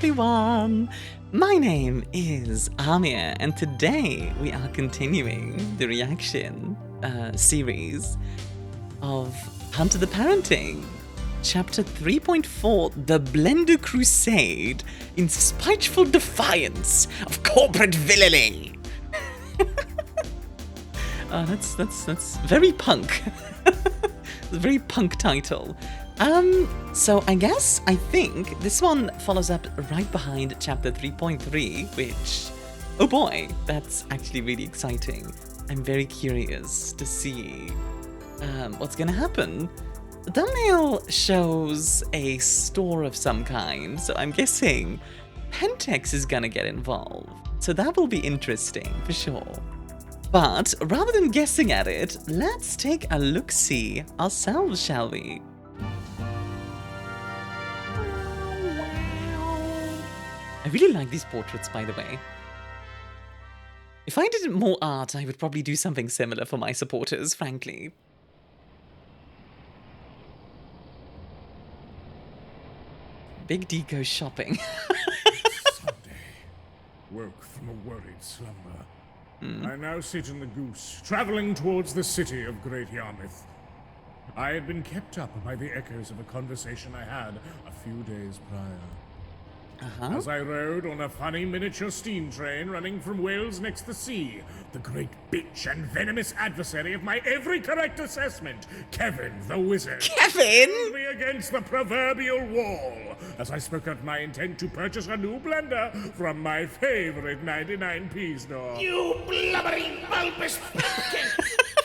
everyone! My name is Armia, and today we are continuing the reaction series of Hunter the Parenting, Chapter 3.4, The Blender Crusade, in spiteful defiance of corporate villainy. That's very punk. It's a very punk title. So I think this one follows up right behind chapter 3.3, which, oh boy, that's actually really exciting. I'm very curious to see what's gonna happen. The thumbnail shows a store of some kind, so I'm guessing Pentex is gonna get involved. So that will be interesting, for sure. But rather than guessing at it, let's take a look-see ourselves, shall we? I really like these portraits, by the way. If I did more art, I would probably do something similar for my supporters, frankly. Big D goes shopping. Sunday. Woke from a worried slumber. I now sit in the Goose, traveling towards the city of Great Yarmouth. I had been kept up by the echoes of a conversation I had a few days prior. As I rode on a funny miniature steam train running from Wales next the sea, the great bitch and venomous adversary of my every correct assessment, Kevin the Wizard, Kevin! pulled me against the proverbial wall as I spoke out my intent to purchase a new blender from my favorite 99p store. You blubbering, bulbous pumpkin!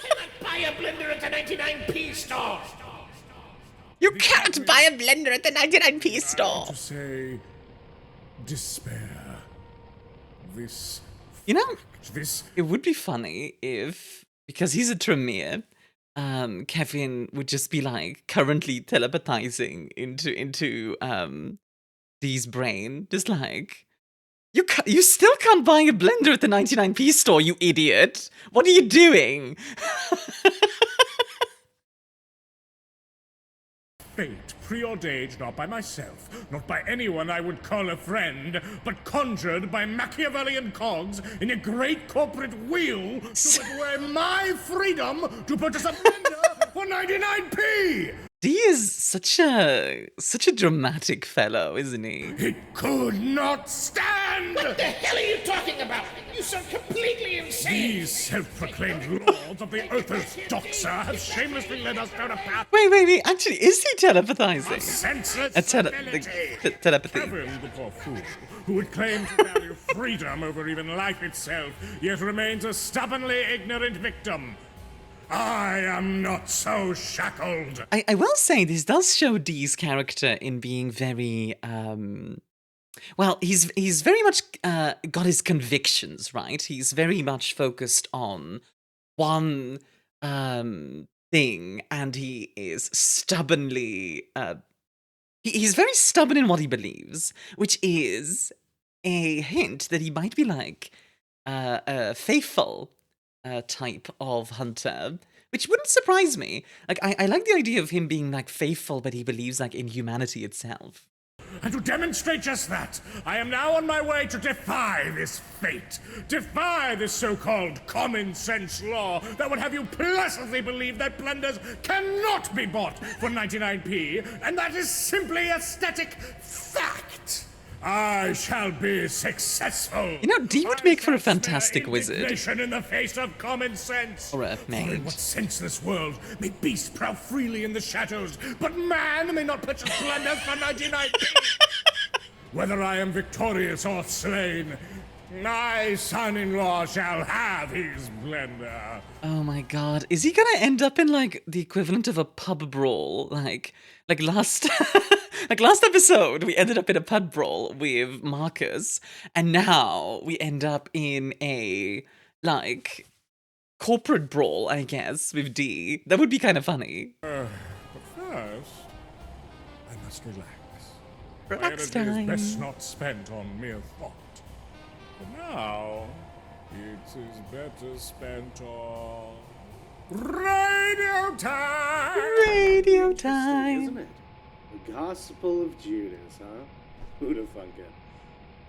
Cannot buy a blender at the 99p store! You can't buy a blender at the 99p store! To say, despair. This. You know, This. it would be funny if, because he's a Tremere, Kevin would just be like currently telepathizing into Dee's brain, just like, you still can't buy a blender at the 99p store, you idiot! What are you doing? Fate preordained not by myself, not by anyone I would call a friend, but conjured by Machiavellian cogs in a great corporate wheel to put away my freedom to purchase a blender for 99p! Dee is such a dramatic fellow, isn't he? It could not stand! What the hell are you talking about? You sound completely insane! These self-proclaimed lords of the Earth's doxa have shamelessly led us down a path Wait, actually, is he telepathizing? of senseless telepathy. Kevin, the poor fool, who would claim to value freedom over even life itself, yet remains a stubbornly ignorant victim. I am not so shackled. I will say this does show Dee's character in being very well, he's very much got his convictions, right? He's very much focused on one thing, and he is stubbornly he's very stubborn in what he believes, which is a hint that he might be like a faithful type of hunter, which wouldn't surprise me. Like, I like the idea of him being like faithful, but he believes like in humanity itself. And to demonstrate just that, I am now on my way to defy this fate. Defy this so-called common sense law that would have you pleasantly believe that blenders cannot be bought for 99p, and that is simply a static fact. I shall be successful. You know, Dee would make for a fantastic wizard. Indignation in the face of common sense. Or a For mage. in what senseless world may beasts prowl freely in the shadows, but man may not purchase blenders for 99p? Whether I am victorious or slain, my son-in-law shall have his blender. Oh my god, is he gonna end up in like the equivalent of a pub brawl? Like last like last episode we ended up in a pub brawl with Marcus, and now we end up in a like corporate brawl, I guess, with Dee. That would be kind of funny. But first, I must relax. Relax My energy time. is best not spent on mere thought. For now, it is better spent on radio time. Radio Interesting, time. isn't it? The Gospel of Judas, huh? Who'da thunk it?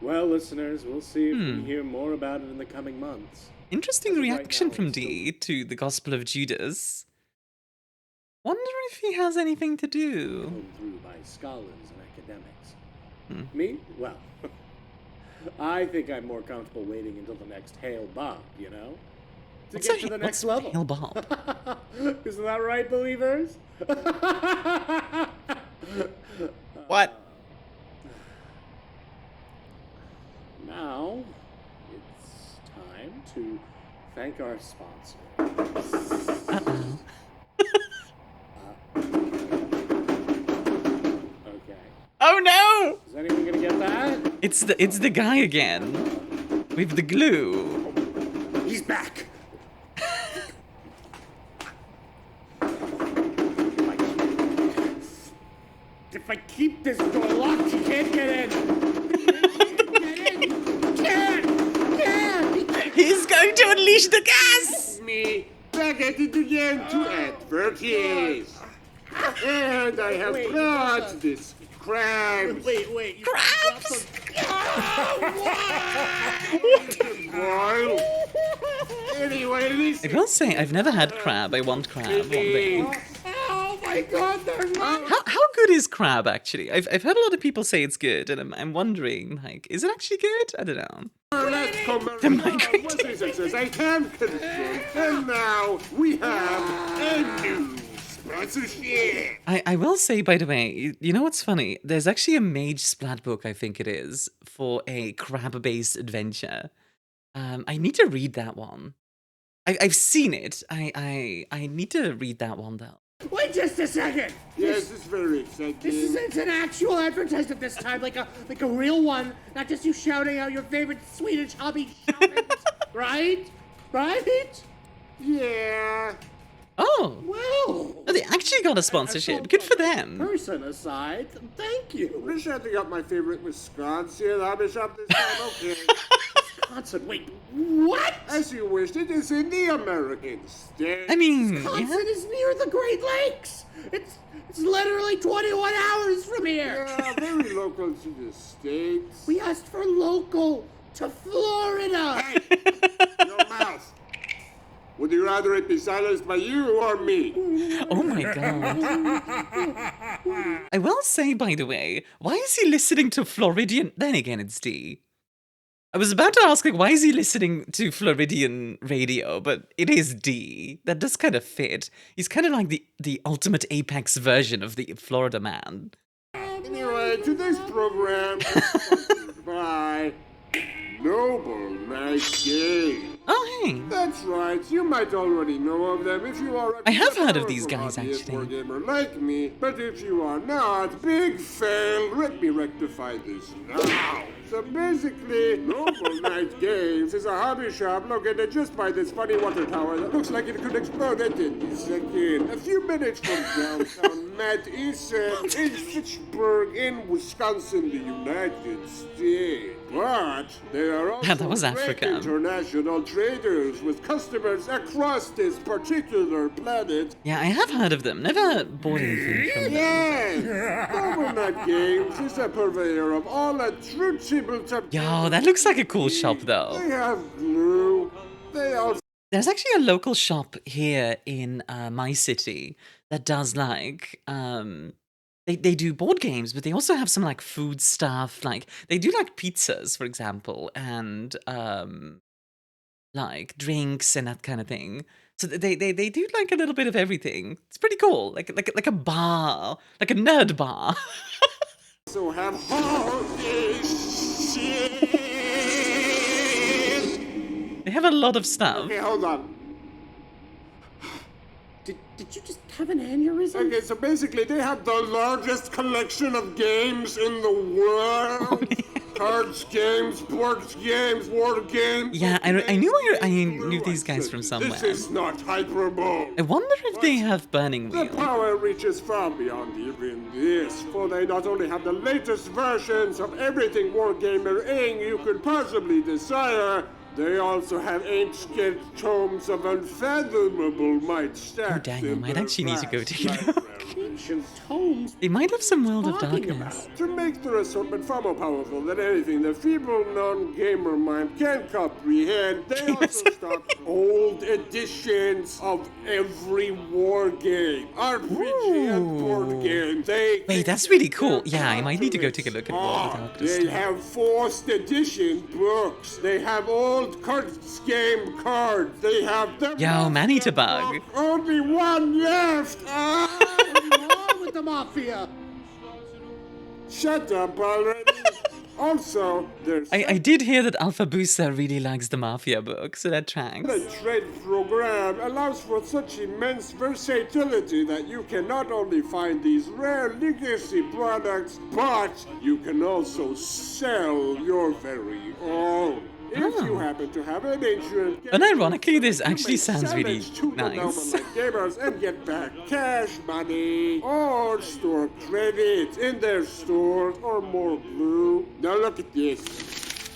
Well, listeners, we'll see if we hear more about it in the coming months. Interesting As of right reaction now, from it's D to the Gospel of Judas. Wonder if he has anything to do. Home through by scholars and academics. Me? Well, I think I'm more comfortable waiting until the next Hail Bob, you know? To What's get to the next level. Hail Bob? Isn't that right, believers? What? Now, it's time to thank our sponsor. Uh-oh. Okay. Oh no! Is anyone gonna get that? It's the guy again. With the glue. He's back! If I keep this door locked, you can't get in! Can't! He's going to unleash the gas! Me back at it again to advertise. And I have brought this crab. Wait. Crabs! Boil. Anyway, this I will say, I've never had crab. I want crab one day. Oh my god, they're not! How good is crab, actually? I've heard a lot of people say it's good, and I'm wondering, like, is it actually good? I don't know. let's come The migrating. What's this success I can confirm. And now we have a new sponsorship. I will say, by the way, you know what's funny? There's actually a mage splat book, I think it is, for a crab-based adventure. I need to read that one. I've seen it. I need to read that one, though. Wait just a second! Yes, it's very exciting. It's an actual advertisement this time, like a real one, not just you shouting out your favorite Swedish hobby shoppers, right? Right? Yeah. Oh! Well, Oh, they actually got a sponsorship. Good for them. person aside, thank you. Wish I had to got my favorite Wisconsin hobby shop this time. Okay. Wisconsin, wait, what? As you wished, it is in the American state. I mean, Wisconsin yeah. is near the Great Lakes. It's literally 21 hours from here. Yeah, very local to the States. We asked for local to Florida. Hey, your mouth. Would you rather it be silenced by you or me? Oh my god. I will say, by the way, why is he listening to Floridian? Then again, it's D. I was about to ask, like, why is he listening to Floridian radio? But it is D. That does kind of fit. He's kind of like the ultimate apex version of the Florida man. Anyway, today's program is sponsored by Noble Night Game. Oh, hey. That's right, you might already know of them if you are a I have heard of these powerful guys, hobbyist actually. or gamer like me, but if you are not, big fail, let me rectify this now. So basically, Noble Night Games is a hobby shop located just by this funny water tower that looks like it could explode at any second. A few minutes from downtown Madison in Fitchburg in Wisconsin, the United States. But they are also that was great Africa. international traders with customers across this particular planet. Yeah, I have heard of them. Never bought anything from them. Yes! Noble Night Games is a purveyor of all attributable to... Yo, that looks like a cool shop, though. They have glue. They also... There's actually a local shop here in my city that does like they do board games, but they also have some like food stuff. Like they do like pizzas, for example, and like drinks and that kind of thing. So they do like a little bit of everything. It's pretty cool. Like a bar, like a nerd bar. also have holiday shit. They have a lot of stuff. Okay, hold on. Did you just have an aneurysm? Okay, so basically they have the largest collection of games in the world. Cards games, board games, war games. Yeah, I knew I knew these guys from somewhere. This is not hyperbole. I wonder if they have Burning The Wheel. power reaches far beyond even this, for they not only have the latest versions of everything wargamer-ing you could possibly desire, they also have ancient tomes of unfathomable might stacked Oh, dang, I in might their actually need to go vast take a look. library. ancient tomes They might have some World of talking Darkness. about? To make their assortment far more powerful than anything the feeble non-gamer mind can comprehend, they also stock old editions of every war game, RPG and board game. Wait, that's really cool. Yeah, I might need to go take a look at World of Darkness. They have fourth edition books. They have old cards game cards. They have them. Yo, Manny to bug. Only one left. What's wrong with the Mafia? Shut up already. Also, there's I did hear that Alpha Booster really likes the Mafia book, so that tracks. the trade program allows for such immense versatility that you can not only find these rare legacy products, but you can also sell your very own. If you happen to have an insurance, And ironically, this actually may sounds sell really it to the nice. Noble Gamers and get back cash money or store credit in their stores or more blue. Now look at this.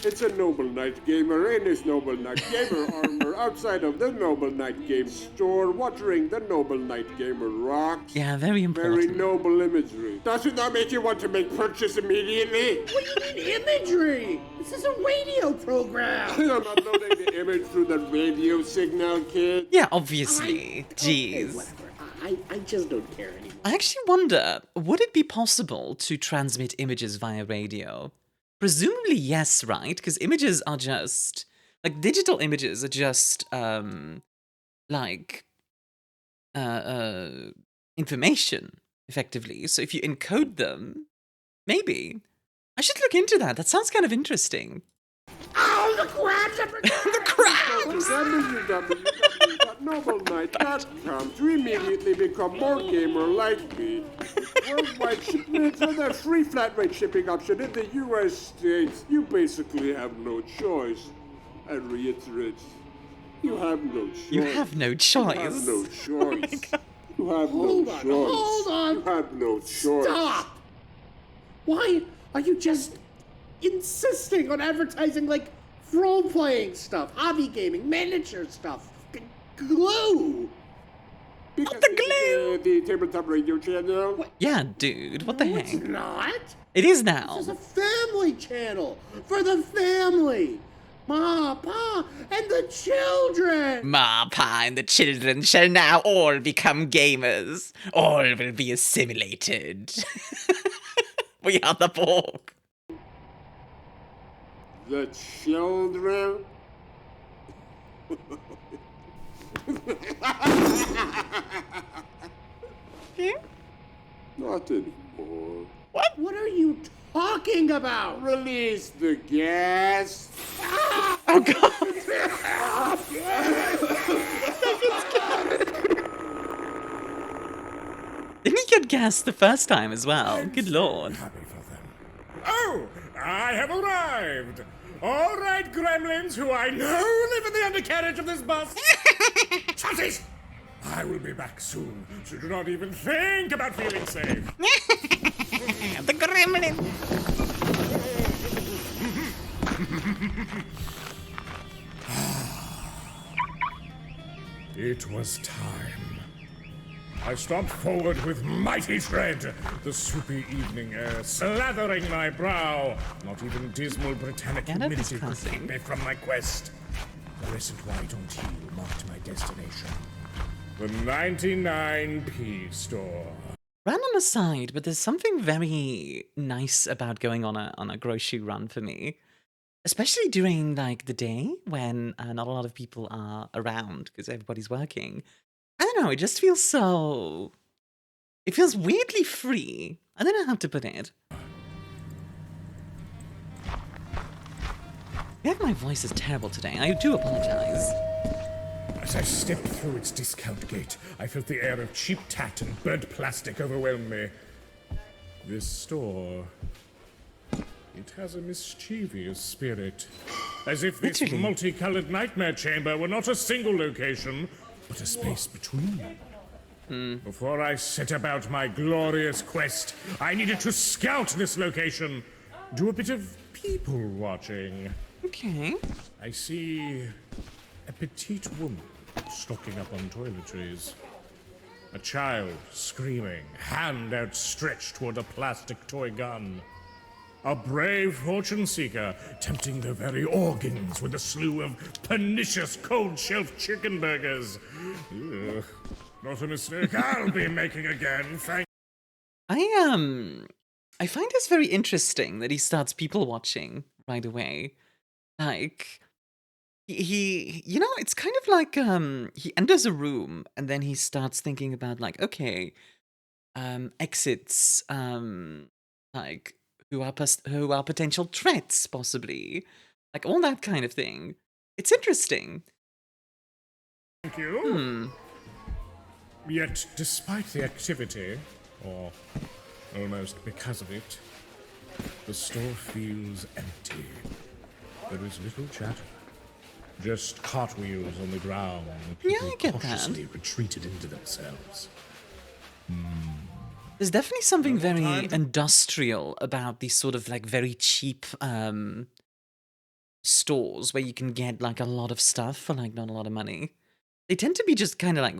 It's a Noble Knight Gamer in his Noble Knight Gamer armor outside of the Noble Knight Game store, watering the Noble Knight Gamer rocks. Yeah, very Very important. noble imagery. Does it not make you want to make purchase immediately? What do you mean imagery? This is a radio program. I'm uploading the image through the radio signal, kid. Yeah, obviously. Okay, Jeez. whatever. I just don't care anymore. I actually wonder, would it be possible to transmit images via radio? Presumably yes, right? Because images are just... Like, digital images are just, information, effectively. So if you encode them, maybe. I should look into that. That sounds kind of interesting. Oh, the crabs are The crabs! www.nobleknight.com to immediately become more gamer like me. Worldwide shipments and a free flat rate shipping option in the US states. You basically have no choice. I reiterate, you have no choice. You have no You choice. have no choice. You have Hold no on, choice. hold on. You have no choice. Stop! Why are you just insisting on advertising like role-playing stuff, hobby gaming, miniature stuff, glue? Because the this is, the tabletop radio channel. Yeah, dude, what the No, it's heck? not. It is now. This is a family channel for the family. Ma, Pa, and the children. Ma, Pa, and the children shall now all become gamers. All will be assimilated. We are the Borg. The children? Not anymore. What are you talking about? Release the gas. Oh, God. Didn't he get gassed the first time as well? Good lord. Happy for them. Oh, I have arrived. All right, gremlins who I know live in the undercarriage of this bus. Shorties! I will be back soon, so do not even think about feeling safe. The gremlin. It was time. I stomped forward with mighty tread, the soupy evening air slathering my brow. Not even dismal Britannic Yeah, that is humidity could classic. keep me from my quest. The recent white-on heel marked my destination. The 99p store. Random aside, but there's something very nice about going on a grocery run for me. Especially during, like, the day when not a lot of people are around because everybody's working. I don't know, it just feels so... It feels weirdly free. I don't know how to put it. Yeah, my voice is terrible today. I do apologize. As I stepped through its discount gate, I felt the air of cheap tat and burnt plastic overwhelm me. This store... It has a mischievous spirit. As if this Literally. multicolored nightmare chamber were not a single location, but a space between them. Before I set about my glorious quest, I needed to scout this location, do a bit of people watching. Okay. I see a petite woman stocking up on toiletries. A child screaming, hand outstretched toward a plastic toy gun. A brave fortune seeker tempting their very organs with a slew of pernicious cold-shelf chicken burgers. Ugh. Not a mistake I'll be making again, thank I find this very interesting that he starts people watching right away. Like, he you know, it's kind of like he enters a room and then he starts thinking about like, okay, exits, like who are potential threats possibly, like all that kind of thing. It's interesting. you. Yet, despite the activity, or almost because of it, the store feels empty. There is little chatter. Just cartwheels on the ground, and people I get that. cautiously retreated into themselves. There's definitely something very industrial about these sort of like very cheap stores where you can get like a lot of stuff for like not a lot of money. They tend to be just kind of like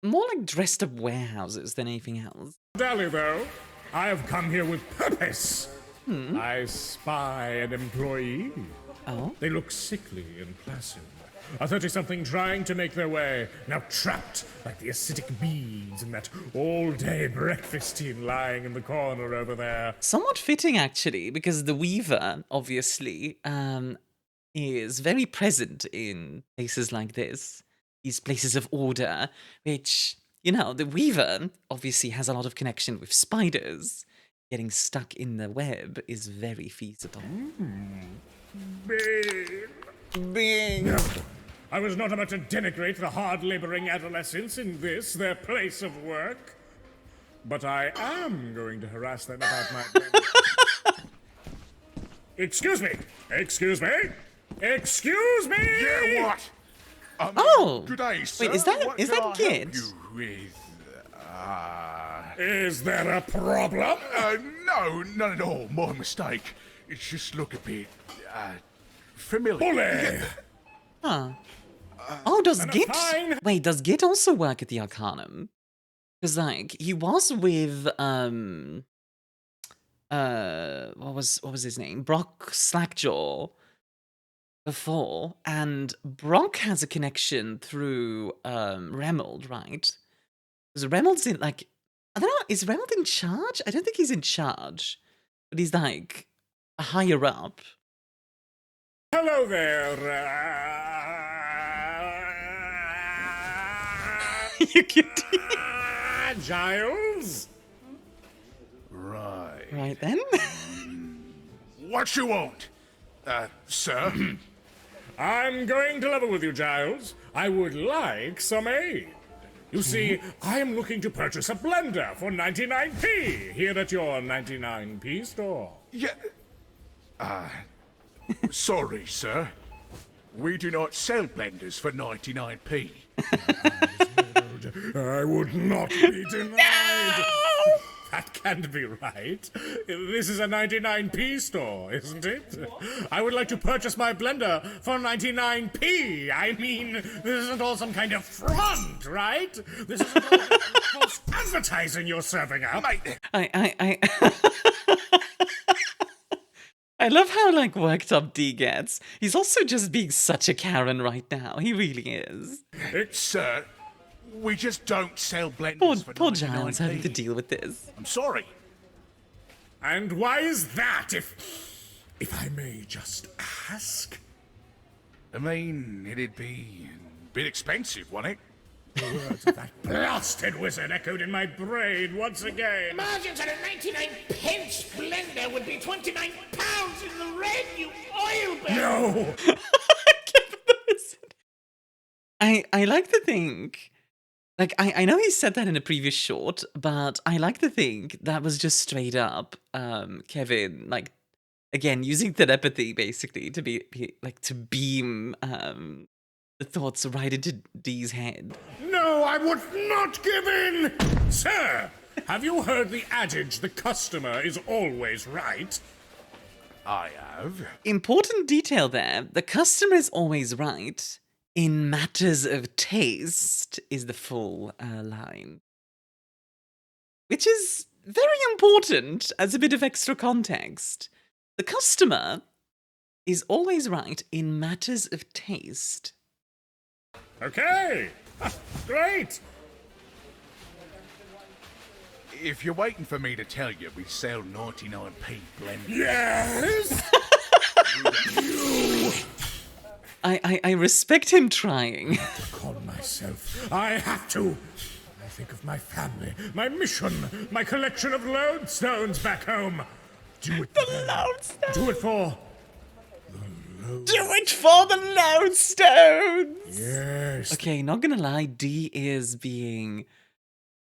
more like dressed up warehouses than anything else. Dally, though, I have come here with purpose. I spy an employee. Oh? They look sickly and placid. A 30-something trying to make their way, now trapped like the acidic bees in that all-day breakfast tin lying in the corner over there. Somewhat fitting, actually, because the Weaver, obviously, is very present in places like this. These places of order, which, you know, the Weaver obviously has a lot of connection with spiders. Getting stuck in the web is very feasible. Bing! No, I was not about to denigrate the hard-laboring adolescents in this, their place of work. But I am going to harass them about my... Excuse me! Excuse me! Excuse me! Yeah, what? Oh! Good day, sir. Wait, is that What is can that I help Git? you with? Is there a problem? No, none at all. My mistake. It's just look a bit, familiar. Bully! Huh. Oh, does and a Git... fine- Wait, does Git also work at the Arcanum? Because, like, he was with, what was his name? Brock Slackjaw before, and Brock has a connection through, Remold, right? Because Remold's in, like, I don't know, is Remold in charge? I don't think he's in charge, but he's, like, a higher up. Hello there, You cutie. Giles? Right. Right then. What you want, sir? I'm going to level with you, Giles. I would like some aid. You see, I am looking to purchase a blender for 99p here at your 99p store. Yeah. Sorry, sir. We do not sell blenders for 99p. I would not be denied. That can't be right. This is a 99p store, isn't it? I would like to purchase my blender for 99p. I mean, this isn't all some kind of front, right? This isn't all false advertising you're serving up. Mate, I love how, like, worked up D gets. He's also just being such a Karen right now. He really is. sir, we just don't sell blenders for Poor 99p. Giles having to deal with this. I'm sorry. And why is that, if I may just ask? I mean, it'd be a bit expensive, wouldn't it? The words of that blasted wizard echoed in my brain once again. Margins on a 99 pence blender would be 29 pounds in the red, you oil barrel! No! I like to think, like, I know he said that in a previous short, but I like to think that was just straight up Kevin, like, again, using telepathy, basically, to to beam the thoughts right into D's head. No, I would not give in! Sir, have you heard the adage, the customer is always right? I have. Important detail there, the customer is always right in matters of taste is the full line. Which is very important as a bit of extra context. The customer is always right in matters of taste. Okay! Great! If you're waiting for me to tell you, we sell 99p blenders. Yes! I respect him trying. Calm myself. I have to. I think of my family, my mission, my collection of lodestones back home. Do it. The lodestone. Do it for. Do it for the lodestones. Yes. Okay, not gonna lie, D is being...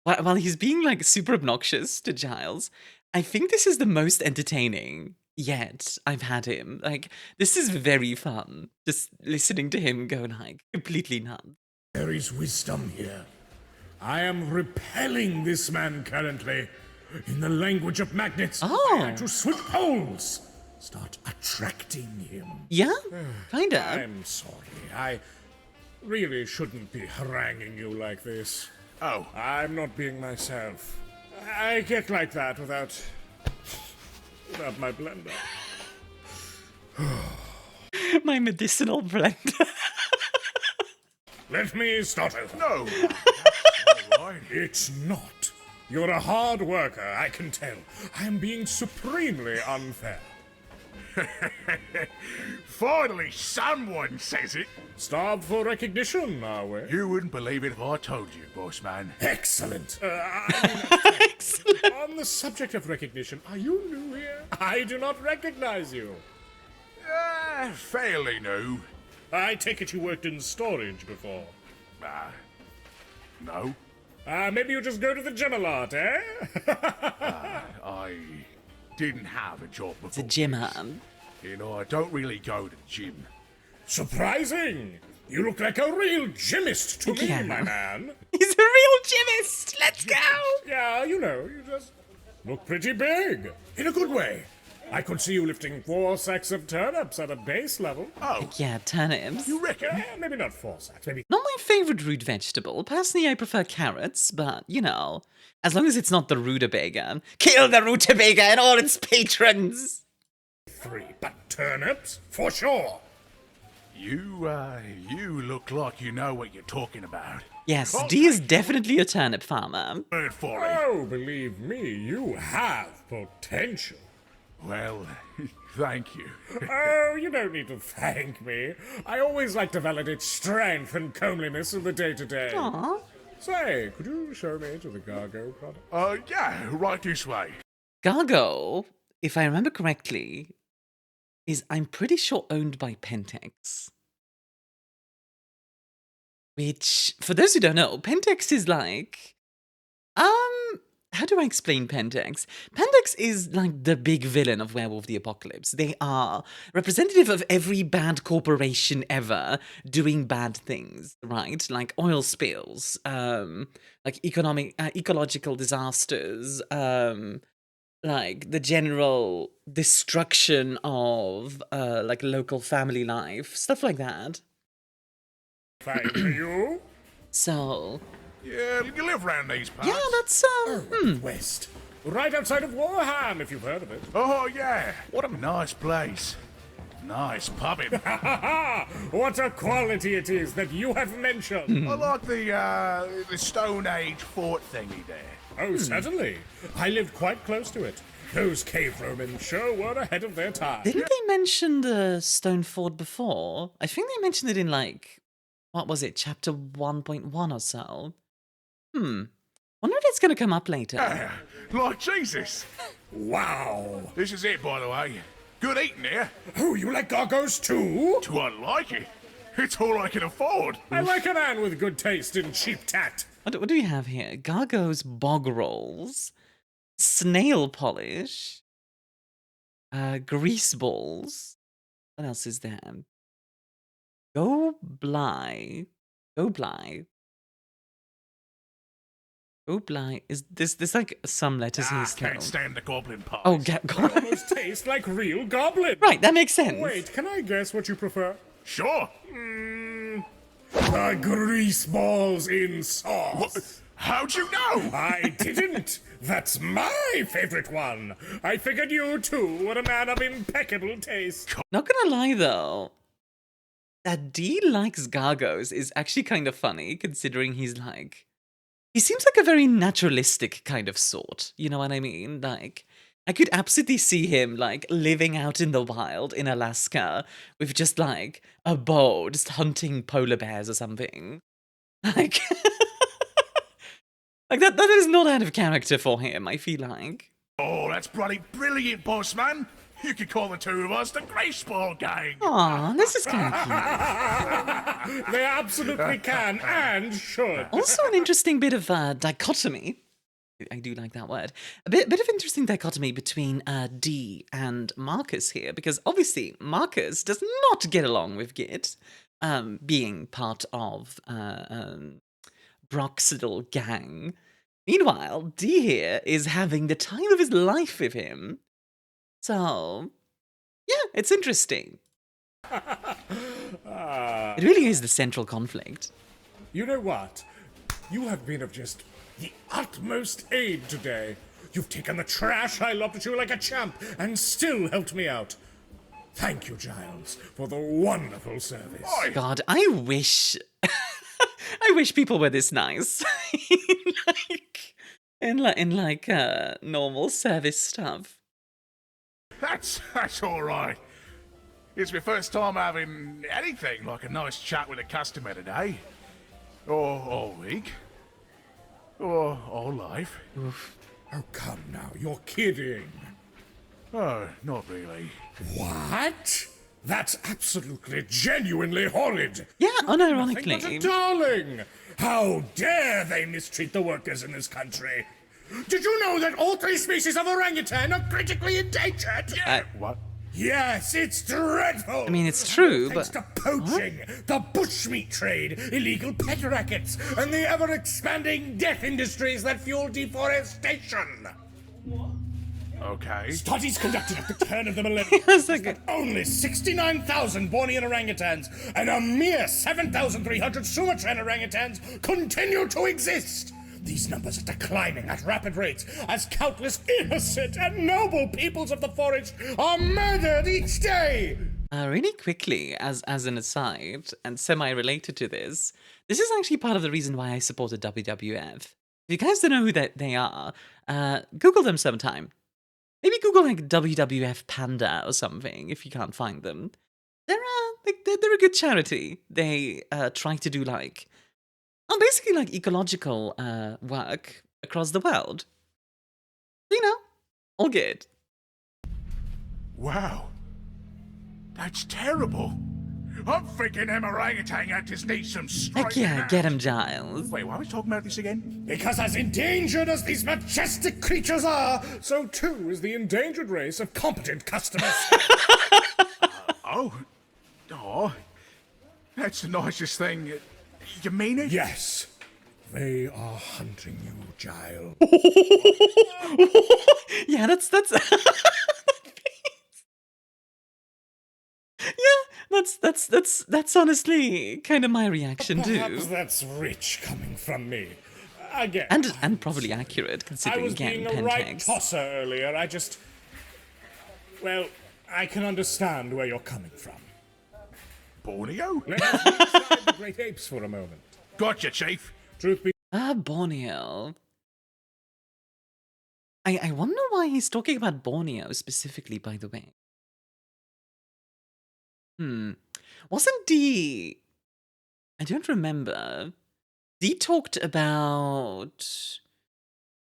While he's being, like, super obnoxious to Giles, I think this is the most entertaining yet I've had him. Like, this is very fun. Just listening to him go, like, completely nuts. There is wisdom here. I am repelling this man currently. In the language of magnets, Oh. I had to switch poles. Start attracting him. Yeah, kinda. I'm sorry. I really shouldn't be haranguing you like this. Oh, I'm not being myself. I get like that without my blender. My medicinal blender. Let me start over. no. That's all right. It's not. You're a hard worker, I can tell. I am being supremely unfair. Finally, someone says it. Starved for recognition, are we? You wouldn't believe it if I told you, boss man. Excellent. Excellent. On the subject of recognition, are you new here? I do not recognize you. Fairly new. I take it you worked in storage before. No. Maybe you just go to the gym a lot, eh? I didn't have a job before. The gym man. You know, I don't really go to the gym. Surprising. You look like a real gymist to me, Yeah. my man. He's a real gymist. Let's go. Yeah, you know, you just look pretty big. In a good way. I could see you lifting 4 sacks of turnips at a base level. Oh, Yeah, turnips. you reckon? Maybe not 4 sacks, maybe. Not my favorite root vegetable. Personally, I prefer carrots, but, you know, as long as it's not the rutabaga. Kill the rutabaga and all its patrons! 3, but turnips? For sure. You look like you know what you're talking about. Yes, D is definitely a turnip farmer. Bird folly. Oh, believe me, you have potential. Well, thank you. Oh, you don't need to thank me. I always like to validate strength and comeliness in the day-to-day. Aww. Say, could you show me to the Gargo product? Yeah, right this way. Gargo, if I remember correctly, is, I'm pretty sure, owned by Pentex. Which, for those who don't know, Pentex is like... How do I explain Pentex? Pentex is like the big villain of Werewolf the Apocalypse. They are representative of every bad corporation ever doing bad things, right? Like oil spills, like ecological disasters, like the general destruction of like local family life, stuff like that. Fine for you? So, Yeah, you live around these parts. yeah, that's West. Right outside of Warham, if you've heard of it. Oh, yeah. What a nice place. Nice pubbing. What a quality it is that you have mentioned. I like the Stone Age fort thingy there. Oh, certainly. I lived quite close to it. Those cave Romans sure were ahead of their time. Didn't they mention the Stone Fort before? I think they mentioned it in, like, what was it, chapter 1.1 or so? Wonder if it's gonna come up later. Like Jesus. Wow. This is it, by the way. Good eating here. Oh, you like Gargos too? Do I like it? It's all I can afford. I like a man with good taste and cheap tact. What do we have here? Gargo's bog rolls, snail polish, grease balls. What else is there? Go Bly. Is there's like some letters in I his can't throat. stand the goblin part. Oh, Almost taste like real goblin. right, that makes sense. Wait, can I guess what you prefer? Sure. The greaseballs in sauce. How'd you know? I didn't. That's my favorite one. I figured you too were a man of impeccable taste. Not gonna lie though, that D likes Gargos is actually kind of funny, considering he seems like a very naturalistic kind of sort. You know what I mean? Like, I could absolutely see him, like, living out in the wild in Alaska with just, like, a bow, just hunting polar bears or something. Like, like that is not out of character for him, I feel like. Oh, that's bloody brilliant, boss man. You could call the two of us the Greaseball Gang. Aw, this is kind of cute. They absolutely can and should. Also an interesting bit of dichotomy. I do like that word. A bit of interesting dichotomy between D and Marcus here, because obviously Marcus does not get along with Git, being part of Brock's little gang. Meanwhile, D here is having the time of his life with him. So, yeah, it's interesting. It really is the central conflict. You know what? You have been of just the utmost aid today. You've taken the trash I lobbed at you like a champ and still helped me out. Thank you, Giles, for the wonderful service. God, I wish... I wish people were this nice. in normal service stuff. That's all right. It's my first time having anything like a nice chat with a customer today. Or week. Or life. Oh, come now, you're kidding. Oh, not really. What? That's absolutely, genuinely horrid. Yeah, Nothing but unironically. a darling. How dare they mistreat the workers in this country? Did you know that all 3 species of orangutan are critically endangered? What? Yes, it's dreadful. I mean, it's true, Thanks but... to poaching, the bushmeat trade, illegal pet rackets, and the ever-expanding death industries that fuel deforestation. Okay. Studies conducted at the turn of the millennium that only 69,000 Bornean orangutans and a mere 7,300 Sumatran orangutans continue to exist. These numbers are declining at rapid rates as countless innocent and noble peoples of the forest are murdered each day. Really quickly, as an aside, and semi-related to this, this is actually part of the reason why I supported WWF. If you guys don't know who they are, Google them sometime. Maybe Google like WWF Panda or something if you can't find them. They're a good charity. They try to do basically like ecological work across the world. You know, all good. Wow. That's terrible. I'm thinking them orangutan actors need some straight. Heck yeah, get him, Giles. Wait, why are we talking about this again? Because as endangered as these majestic creatures are, so too is the endangered race of competent customers. Oh, that's the nicest thing. You mean it? Yes, they are hunting you, Giles. Yeah, that's yeah, that's honestly kind of my reaction Perhaps too. that's rich coming from me. Again, And probably accurate I considering was again being a right Pentax. tosser earlier. Well, I can understand where you're coming from. Borneo? Let's leave aside the great apes for a moment. Gotcha, Chief. Truth be Borneo. I wonder why he's talking about Borneo specifically, by the way. Wasn't D... I don't remember. D talked about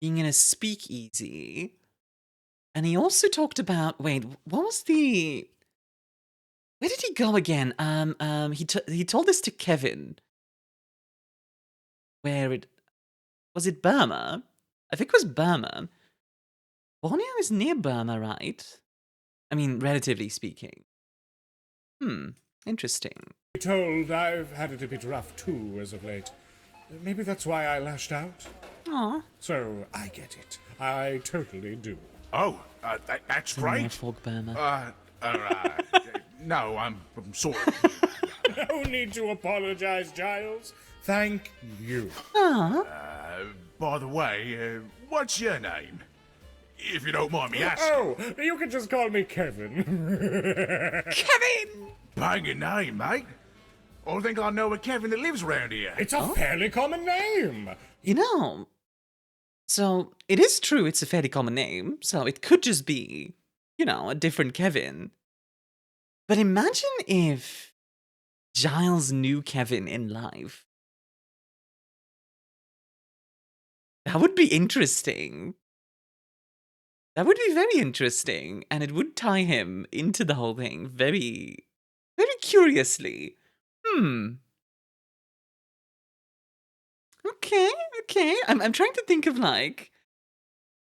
being in a speakeasy. And he also talked about... Wait, what was the... Where did he go again? He told this to Kevin. Was it Burma? I think it was Burma. Borneo is near Burma, right? I mean, relatively speaking. Interesting. told, I've had it a bit rough too as of late. Maybe that's why I lashed out. Aw. So I get it. I totally do. Oh, that's great. Norfolk, Burma. No, I'm sorry. No need to apologize, Giles. Thank you. By the way, what's your name? If you don't mind me asking. Oh, you can just call me Kevin. Kevin! Banging name, mate. I think I know a Kevin that lives around here. It's a fairly common name. You know, so it is true it's a fairly common name, so it could just be, you know, a different Kevin. But imagine if Giles knew Kevin in life. That would be interesting. That would be very interesting, and it would tie him into the whole thing very, very curiously. Okay. I'm trying to think of, like,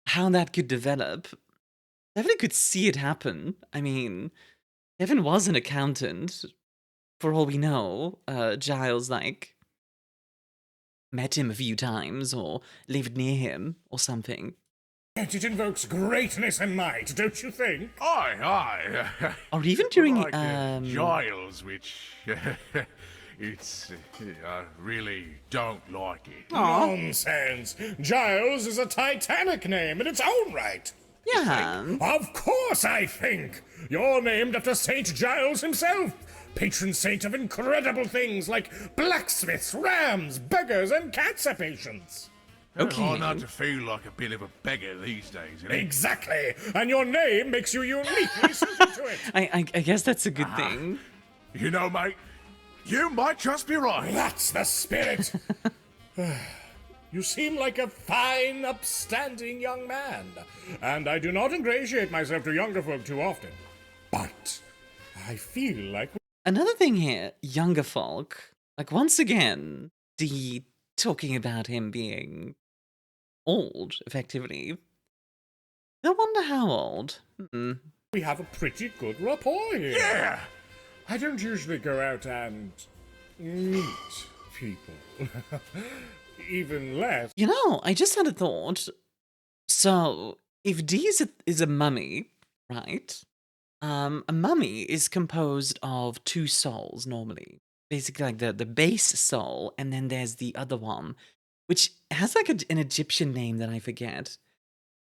how that could develop. Definitely could see it happen. I mean, Kevin was an accountant. For all we know, Giles, like, met him a few times, or lived near him, or something. Yet it invokes greatness and might, don't you think? Aye. Or even during, like, Giles, which... I really don't like it. Nonsense. Giles is a Titanic name in its own right. Yeah. Of course, I think. You're named after Saint Giles himself, patron saint of incredible things like blacksmiths, rams, beggars, and cancer patients. Okay. Hard not to feel like a bit of a beggar these days, isn't it? Exactly. And your name makes you uniquely suited to it. I guess that's a good thing. You know, mate, you might just be right. That's the spirit. You seem like a fine, upstanding young man, and I do not ingratiate myself to younger folk too often. But I feel like... Another thing here, younger folk, like, once again, talking about him being old, effectively. I wonder how old. we have a pretty good rapport here. Yeah! I don't usually go out and meet people. Even less. You know, I just had a thought. So, if D is a mummy, right? A mummy is composed of two souls, normally. Basically, like the base soul, and then there's the other one, which has like an Egyptian name that I forget.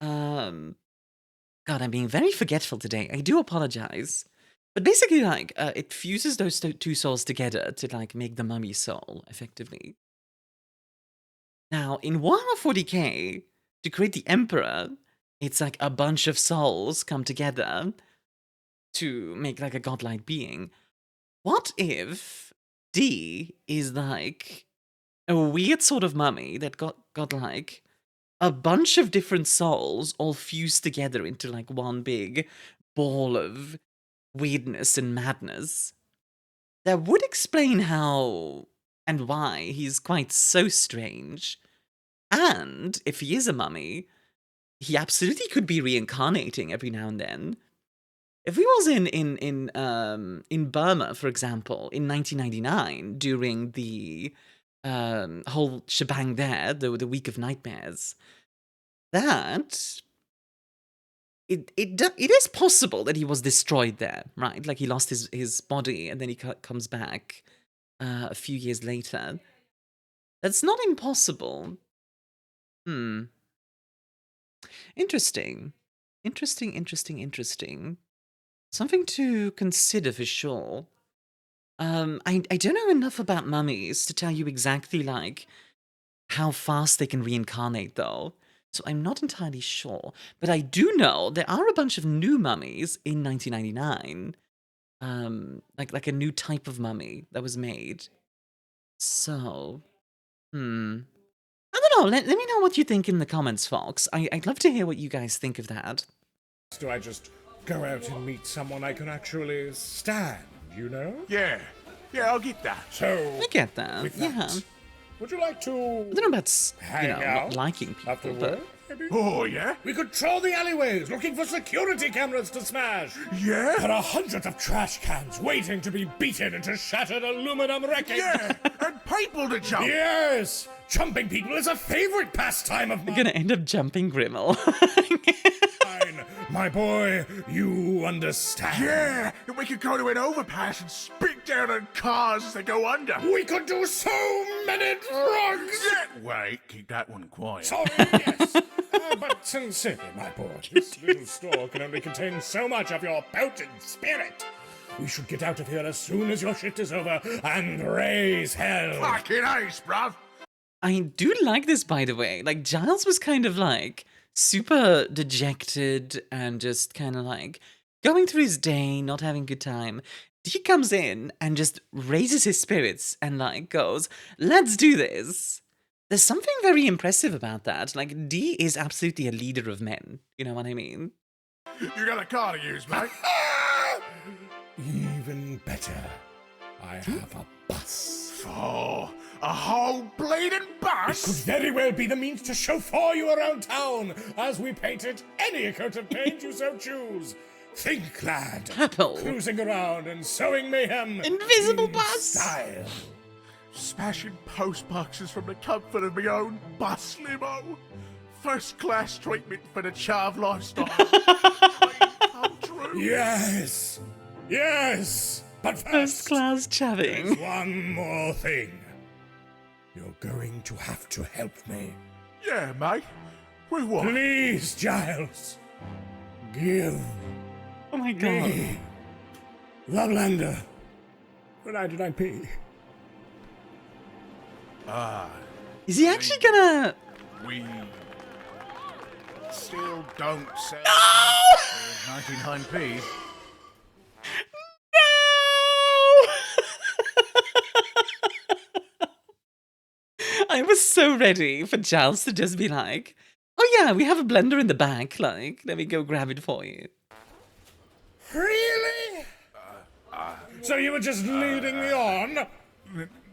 God, I'm being very forgetful today. I do apologize. But basically, like, it fuses those two souls together to, like, make the mummy soul, effectively. Now, in Warhammer 40k, to create the Emperor, it's like a bunch of souls come together to make, like, a godlike being. What if D is, like, a weird sort of mummy that got like, a bunch of different souls all fused together into, like, one big ball of weirdness and madness? That would explain how and why he's quite so strange. And if he is a mummy, he absolutely could be reincarnating every now and then. If he was in Burma, for example, in 1999, during the whole shebang there, the Week of Nightmares, that it is possible that he was destroyed there, right? Like, he lost his body and then he comes back a few years later. That's not impossible. Interesting. Something to consider for sure. I don't know enough about mummies to tell you exactly, like, how fast they can reincarnate, though. So I'm not entirely sure. But I do know there are a bunch of new mummies in 1999. Like a new type of mummy that was made. So, I don't know. Let me know what you think in the comments, folks. I'd love to hear what you guys think of that. Do I just go out and meet someone I can actually stand, you know? Yeah, I'll get that. So, I get that. with Yeah. that, would you like to I don't know about, hang not out liking after people, but work, maybe? Oh, yeah? We could troll the alleyways looking for security cameras to smash. Yeah? There are hundreds of trash cans waiting to be beaten into shattered aluminum wreckage. Yeah, and people to jump. Yes! Jumping people is a favorite pastime of I'm mine. gonna end up jumping Grimmel. My boy, you understand. Yeah, and we could go to an overpass and spit down on cars as they go under. We could do so many drugs. Yeah. Wait, keep that one quiet. Sorry, yes. But sincerely, my boy, this little store can only contain so much of your potent spirit. We should get out of here as soon as your shift is over and raise hell. Fucking ace, bruv. I do like this, by the way. Like, Giles was kind of like super dejected and just kind of like going through his day, not having a good time. He comes in and just raises his spirits and like goes, let's do this. There's something very impressive about that. Like, D is absolutely a leader of men. You know what I mean? You got a car to use, mate? Even better, I have a bus. Oh, a whole bleeding It could bus? very well be the means to chauffeur you around town as we painted any coat of paint you so choose. Think, lad. Apple. Cruising around and sowing mayhem. Invisible in bus. Style. Smashing post boxes from the comfort of my own bus limo. First class treatment for the chav lifestyle. Dream come true. Yes. Yes. But First first, class chatting. one more thing. You're going to have to help me. Yeah, mate. With what? Please, Giles. Give Oh my god. me the blender for 99p. Is he actually gonna... We still don't sell 99p. I was so ready for Giles to just be like, oh yeah, we have a blender in the back, like, let me go grab it for you. Really? So you were just leading me on?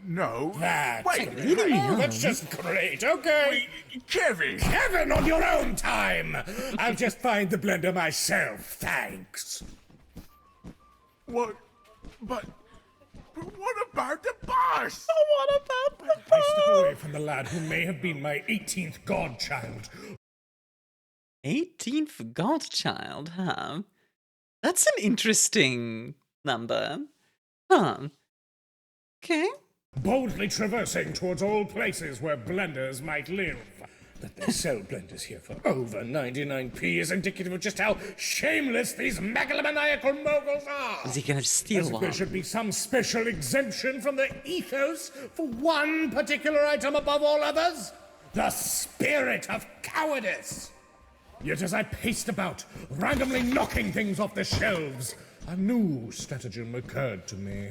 No. That's Wait, great. Oh, that's just great. Okay. Kevin. Kevin, on your own time. I'll just find the blender myself, thanks. What? But what about the bus? What about the I step away from the lad who may have been my 18th godchild. 18th godchild, huh? That's an interesting number. Huh. Okay. Boldly traversing towards all places where blenders might live. That they sell blenders here for over 99p is indicative of just how shameless these megalomaniacal moguls are. Is he gonna steal As if one? there should be some special exemption from the ethos for one particular item above all others. The spirit of cowardice. Yet as I paced about, randomly knocking things off the shelves, a new stratagem occurred to me.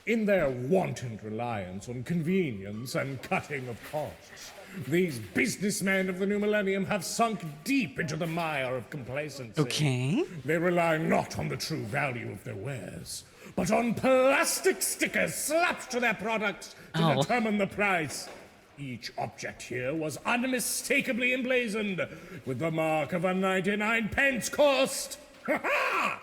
In their wanton reliance on convenience and cutting of costs, these businessmen of the new millennium have sunk deep into the mire of complacency. Okay. They rely not on the true value of their wares, but on plastic stickers slapped to their products to determine the price. Each object here was unmistakably emblazoned with the mark of a 99 pence cost. Ha ha!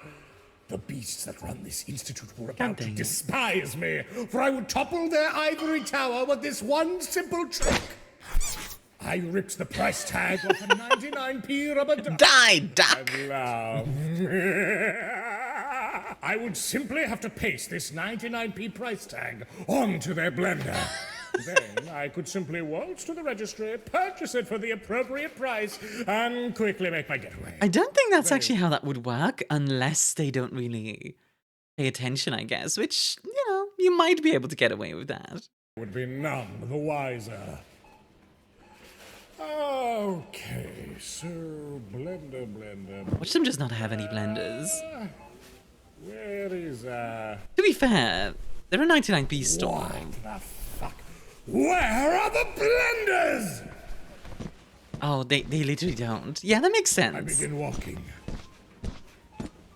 The beasts that run this institute were about to dang it. despise me, for I would topple their ivory tower with this one simple trick. I ripped the price tag off a 99p rubber duck. Die, duck! And laughed. I would simply have to paste this 99p price tag onto their blender. Then I could simply waltz to the registry, purchase it for the appropriate price, and quickly make my getaway. I don't think that's actually how that would work unless they don't really pay attention, I guess, which, you know, you might be able to get away with that. Would be none the wiser. Okay, so blender. Watch them just not have any blenders. Where is To be fair, they're a 99p store. what the fuck? Where are the blenders? Oh, they literally don't. Yeah, that makes I sense. begin walking.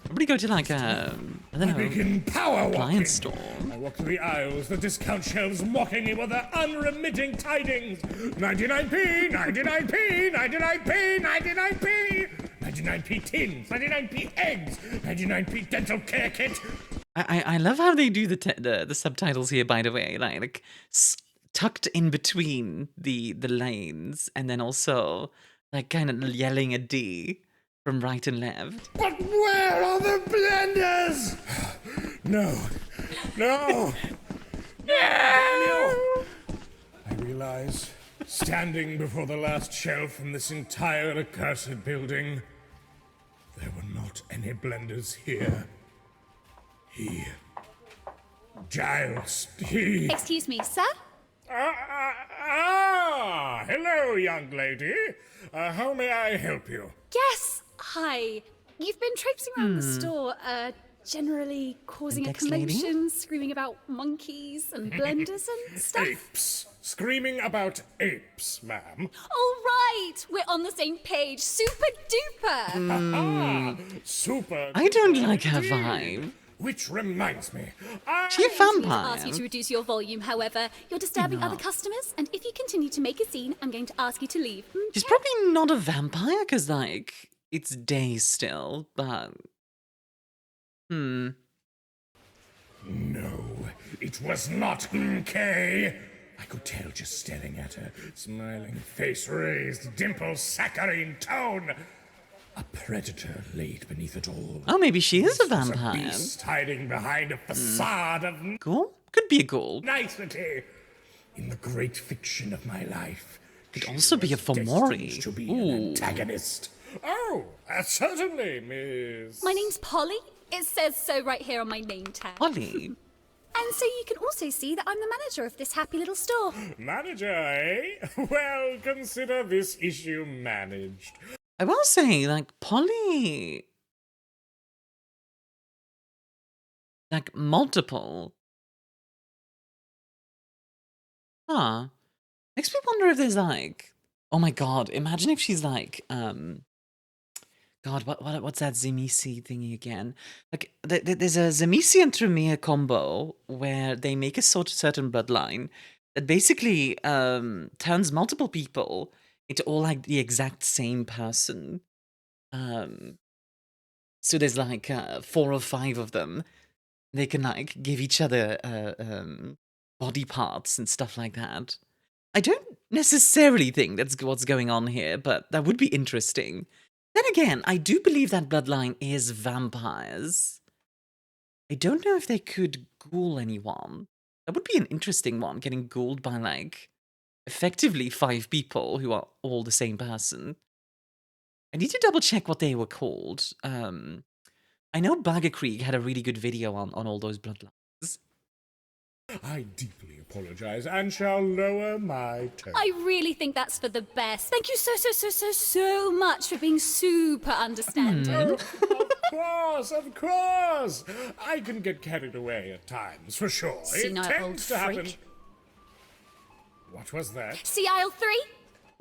Probably go to like I don't I know, begin power walking. appliance store. I walk through the aisles, the discount shelves mocking me with their unremitting tidings. 99p, 99p, 99p, 99p, 99p tins, 99p eggs, 99p dental care kit. I love how they do the subtitles here, by the way, like tucked in between the lanes, and then also like kind of yelling a D. from right and left. But where are the blenders? No. No. No. I realize, standing before the last shelf in this entire accursed building, there were not any blenders here. Giles, Excuse me, sir? Hello, young lady. How may I help you? Yes, hi. You've been traipsing around the store, generally causing a Index lady? commotion, screaming about monkeys and blenders and stuff. Apes. Screaming about apes, ma'am. All right, we're on the same page. Super duper. Super. I don't like her indeed. vibe. Which reminds me, She a I need to vampire. ask you to reduce your volume, however. You're disturbing other customers, and if you continue to make a scene, I'm going to ask you to leave. She's probably not a vampire, because, like, it's day still, but... No, it was not Kay. I could tell just staring at her, smiling face raised, dimple saccharine tone. A predator laid beneath it all. Oh, maybe she is a This was vampire. beast hiding behind a facade of Ghoul? Could be a ghoul. nicety. In the great fiction of my life, Could she also be a was destined Fomori. to be Ooh. an antagonist. Oh, certainly, Miss. My name's Polly. It says so right here on my name tag. Polly. And so you can also see that I'm the manager of this happy little store. Manager, eh? Well, consider this issue managed. I will say, like, Polly... Like, multiple... Huh. Makes me wonder if there's, like... Oh my god, imagine if she's, like, God, what's that Zemisi thingy again? Like, there's a Zemisi and Tremere combo where they make a certain bloodline that basically turns multiple people into all like the exact same person. So there's like 4 or 5 of them. They can like give each other body parts and stuff like that. I don't necessarily think that's what's going on here, but that would be interesting. Then again, I do believe that bloodline is vampires. I don't know if they could ghoul anyone. That would be an interesting one, getting ghouled by, like, effectively 5 people who are all the same person. I need to double check what they were called. I know Bagger Creek had a really good video on all those bloodlines. I deeply apologize and shall lower my tone. I really think that's for the best. Thank you so much for being super understanding. Of course. I can get carried away at times, for sure. Senile it tends old to happen. freak. What was that? See aisle 3?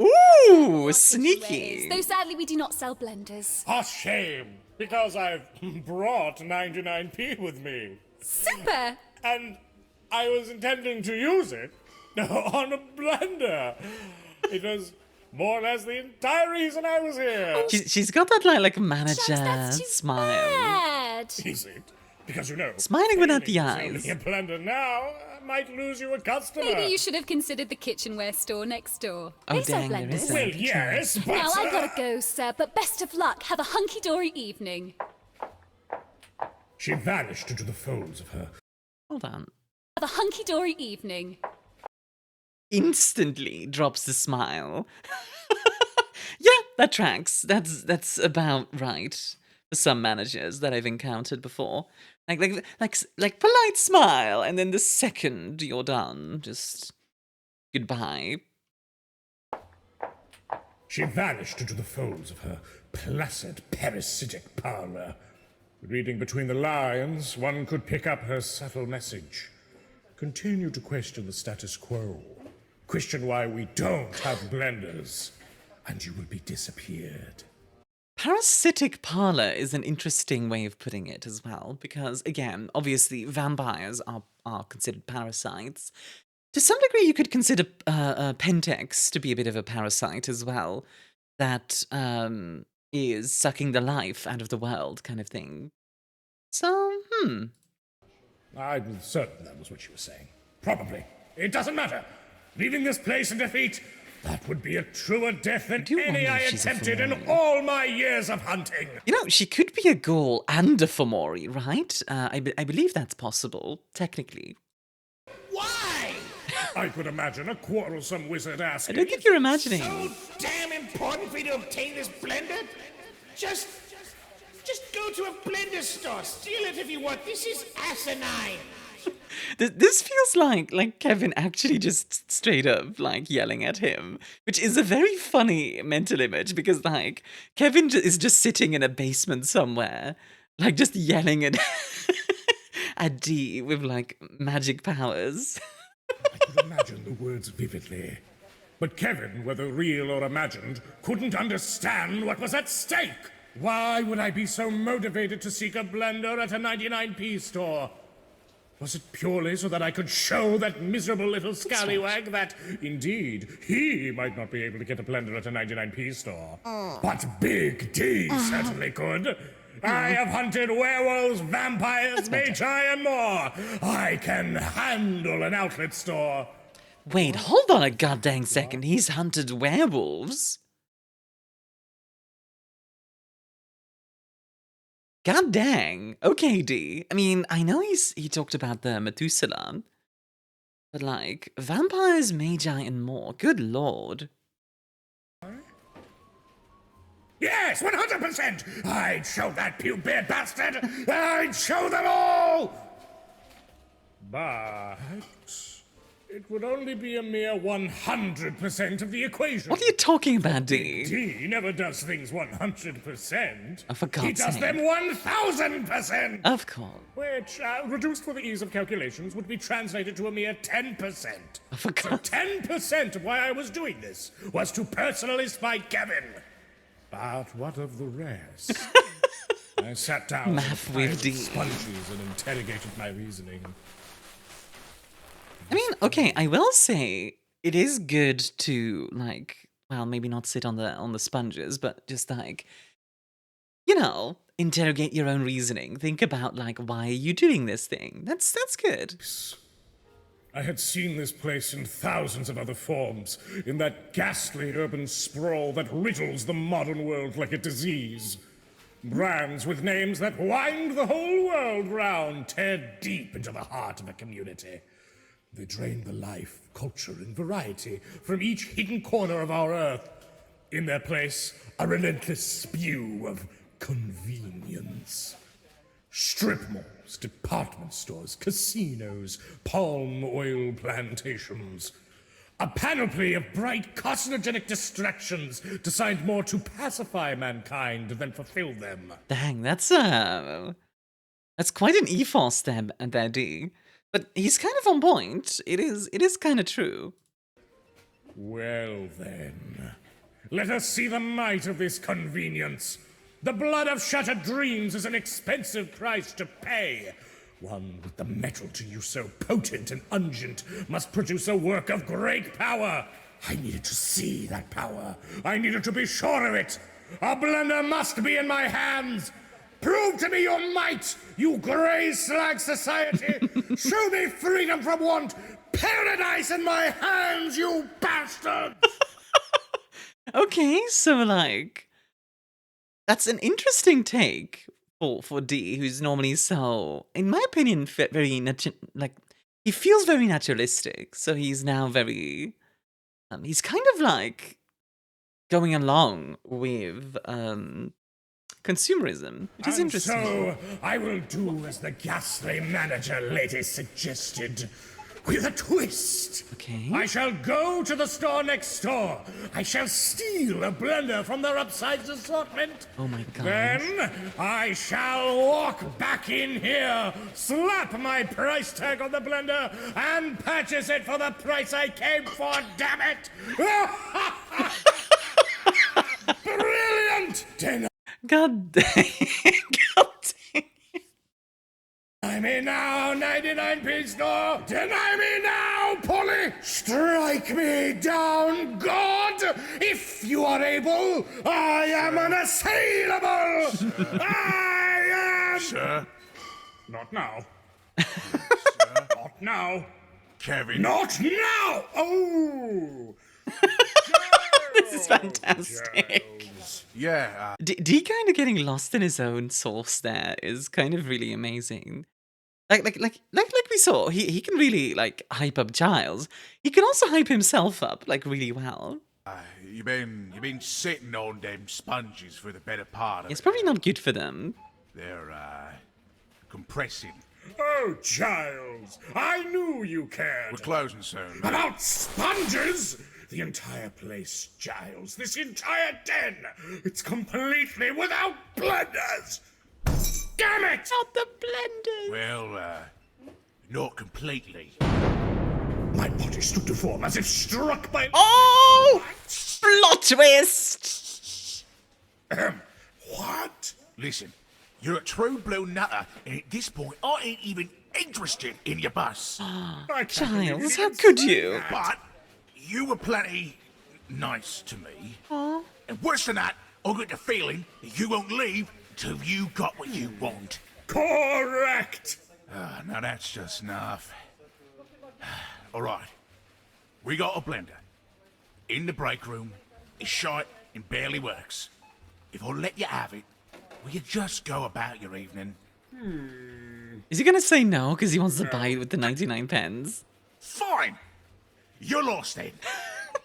Ooh, Ways. sneaky. Though sadly we do not sell blenders. A shame, because I've brought 99p with me. Super! And I was intending to use it on a blender. It was more or less the entire reason I was here. She's got that like manager Shucks, that's too smile. bad. Is it? Because you know, Smiling without the failing eyes. selling a blender now might lose you a customer. Maybe you should have considered the kitchenware store next door. Oh, They sell dang, there is blenders. a- Well, yes, but Now I gotta go, sir, but best of luck. Have a hunky-dory evening. she vanished into the folds of her. Hold on. Have a hunky-dory evening. Instantly drops the smile. Yeah, that tracks. That's about right for some managers that I've encountered before. Like polite smile, and then the second you're done, just goodbye. She vanished into the folds of her placid, parasitic parlor. Reading between the lines, one could pick up her subtle message. Continue to question the status quo. Question why we don't have blenders, and you will be disappeared. Parasitic parlor is an interesting way of putting it as well, because again, obviously vampires are considered parasites. To some degree, you could consider Pentex to be a bit of a parasite as well, that is sucking the life out of the world kind of thing. So, I'm certain that was what she was saying. Probably. It doesn't matter. Leaving this place in defeat That would be a truer death than do any wonder I if she's a attempted in Fomori. all my years of hunting. You know, she could be a ghoul and a Fomori, right? I believe that's possible, technically. Why? I could imagine a quarrelsome wizard I asking. don't think you're imagining. So damn important for you to obtain this blender? Just go to a blender store. Steal it if you want. This is asinine. This feels like Kevin actually just straight up like yelling at him, which is a very funny mental image because like Kevin is just sitting in a basement somewhere, like just yelling at at D with like magic powers. I could imagine the words vividly. But Kevin, whether real or imagined, couldn't understand what was at stake. Why would I be so motivated to seek a blender at a 99p store? Was it purely so that I could show that miserable little scallywag that, indeed, he might not be able to get a blender at a 99p store? But Big D certainly could. I have hunted werewolves, vampires, magi, and more. I can handle an outlet store. Wait, hold on a goddamn second. He's hunted werewolves? God dang. Okay, D. I mean, I know he talked about the Methuselah, but like, vampires, magi, and more. Good lord. Yes, 100%! I'd show that puke-beard bastard! I'd show them all! But it would only be a mere 100% of the equation. What are you talking about, D? He never does things 100%. Oh, for He God's does sake. them 1000%! Of course. Which, reduced for the ease of calculations, would be translated to a mere 10%. Oh, for So God's 10% of why I was doing this was to personally spite Kevin. But what of the rest? I sat down Math with with D. sponges and interrogated my reasoning. I mean, okay, I will say it is good to like, well, maybe not sit on the sponges, but just like, you know, interrogate your own reasoning. Think about like, why are you doing this thing? That's good. I had seen this place in thousands of other forms, in that ghastly urban sprawl that riddles the modern world like a disease. Brands with names that wind the whole world round tear deep into the heart of a community. They drain the life, culture, and variety from each hidden corner of our earth. In their place, a relentless spew of convenience. Strip malls, department stores, casinos, palm oil plantations. A panoply of bright carcinogenic distractions designed more to pacify mankind than fulfill them. Dang, that's quite an ethos there, D. But he's kind of on point. It is kind of true. Well then, let us see the might of this convenience. The blood of shattered dreams is an expensive price to pay. One with the metal to use so potent and ungent must produce a work of great power. I needed to see that power. I needed to be sure of it. A blender must be in my hands. Prove to me your might, you grey slag society. Show me freedom from want. Paradise in my hands, you bastards. Okay, so like, that's an interesting take for D, who's normally so, in my opinion, very like he feels very naturalistic. So he's now very, he's kind of like going along with consumerism, which is interesting. So I will do as the ghastly manager lady suggested. With a twist. Okay. I shall go to the store next door. I shall steal a blender from their upsized assortment. Oh my God. Then I shall walk back in here, slap my price tag on the blender, and purchase it for the price I came for, damn it! Brilliant! Then God dang. God dang. Deny me now, 99p store! Deny me now, Polly! Strike me down, God! If you are able, I am unassailable! I am... Sir? Not now. Not now. Kevin? Not now! Oh! This is fantastic. Yeah, D kind of getting lost in his own source there is kind of really amazing. Like we saw, he can really like hype up Giles. He can also hype himself up like really well. you've been sitting on them sponges for the better part of It's it. probably not good for them. They're, compressing. Oh, Giles, I knew you cared. We're closing soon. About sponges? The entire place, Giles, this entire den, it's completely without blenders! Damn it! Not the blenders. Well, not completely. My body stood to form as if struck by... Oh! Plot twist! What? Listen, you're a true blue nutter, and at this point, I ain't even interested in your bus. I can't believe Giles, you how didn't could say you? that. But you were plenty nice to me. And worse than that, I got the feeling that you won't leave till you got what you want. Correct! Now that's just enough. All right, we got a blender. In the break room, it's shite and barely works. If I let you have it, will you just go about your evening? Is he gonna say no because he wants to buy it with the 99 pence? Fine! You're lost then.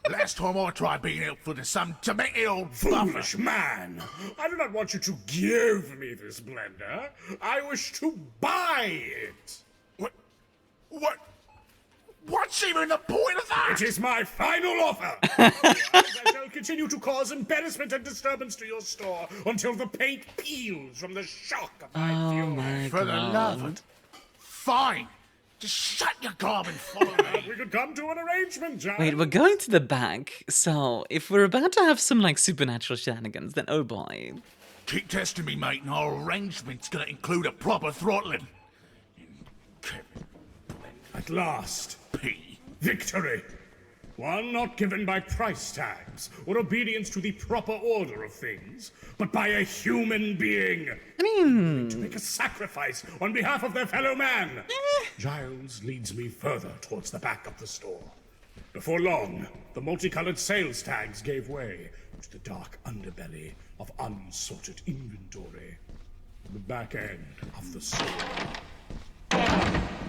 Last time I tried being helpful to some demented old Foolish buffer. man! I do not want you to give me this blender. I wish to buy it. What's even the point of that? It is my final offer. Otherwise, I shall continue to cause embarrassment and disturbance to your store until the paint peels from the shock of my Oh fury. my For the love god. of... Fine. Just shut your gob and follow me. We could come to an arrangement, Giles. Wait, we're going to the back, so if we're about to have some like supernatural shenanigans, then oh boy. Keep testing me, mate, and our arrangement's gonna include a proper throttling. At last, P. victory. One not given by price tags or obedience to the proper order of things, but by a human being. I mean, To make a sacrifice on behalf of their fellow man. Giles leads me further towards the back of the store. Before long, the multicolored sales tags gave way to the dark underbelly of unsorted inventory. The back end of the store.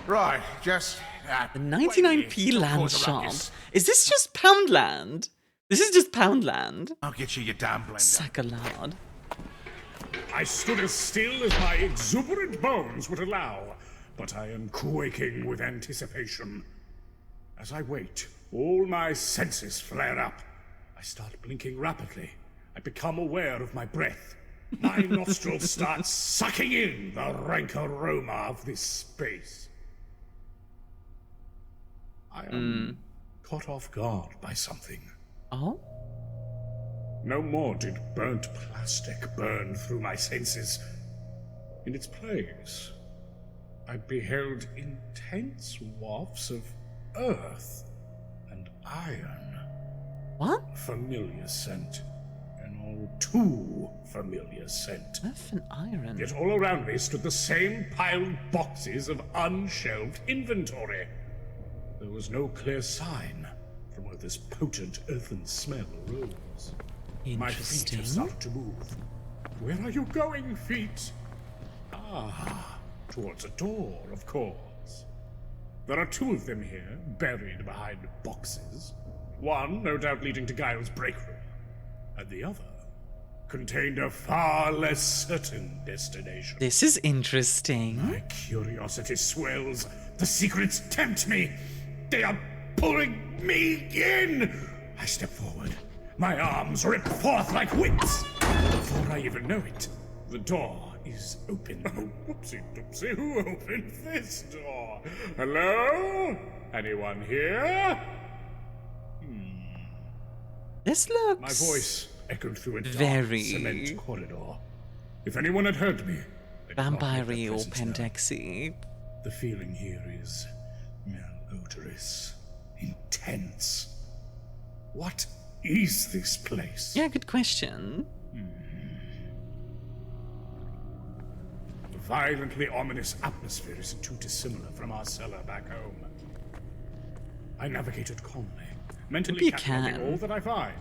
Right, just... the 99p land shop. Is this just Poundland? This is just Poundland. I'll get you your damn blender. Saccalard. I stood as still as my exuberant bones would allow, but I am quaking with anticipation. As I wait, all my senses flare up. I start blinking rapidly. I become aware of my breath. My nostrils start sucking in the rank aroma of this space. I am caught off guard by something. Oh? No more did burnt plastic burn through my senses. In its place, I beheld intense wafts of earth and iron. What? Familiar scent. An all too familiar scent. Earth and iron. Yet all around me stood the same piled boxes of unshelved inventory. There was no clear sign from where this potent earthen smell arose. My feet have started to move. Where are you going, feet? Ah, towards a door, of course. There are two of them here, buried behind boxes. One, no doubt leading to Giles' break room, and the other contained a far less certain destination. This is interesting. My curiosity swells. The secrets tempt me. They are pulling me in. I step forward. My arms rip forth like whips. Before I even know it, the door is open. Oh, whoopsie doopsie, who opened this door? Hello? Anyone here? This looks... My voice echoed through a dark Very- cement corridor. If anyone had heard me, they'd not make Vampire their or presence known. Pentexy. The feeling here is malodorous, intense. What is this place? Yeah, good question. The violently ominous atmosphere isn't too dissimilar from our cellar back home. I navigated calmly, mentally Maybe you cataloging can. all that I find.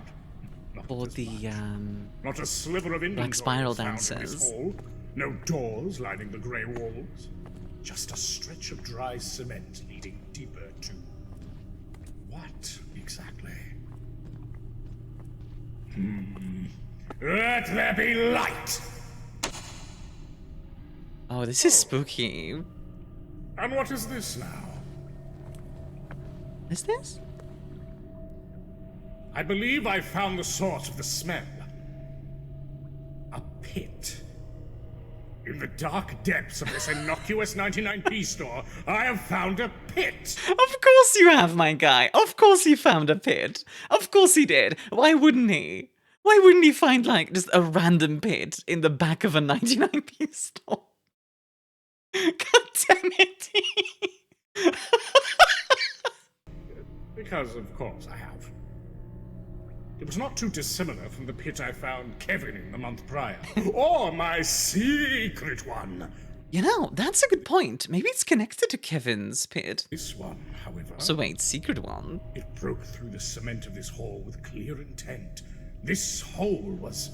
For the, Not a sliver of inventory spiral is found in this dancers. hall. No doors lining the grey walls. Just a stretch of dry cement leading deeper to... what exactly? Let there be light! Oh, this is spooky. And what is this now? Is this? I believe I found the source of the smell. A pit. In the dark depths of this innocuous 99p store, I have found a pit! Of course you have, my guy. Of course he found a pit. Of course he did. Why wouldn't he? Why wouldn't he find, like, just a random pit in the back of a 99p store? God damn it. Because, of course, I have. It was not too dissimilar from the pit I found Kevin in the month prior. Or my secret one. You know, that's a good point. Maybe it's connected to Kevin's pit. This one, however... So wait, secret one? It broke through the cement of this hall with clear intent. This hole was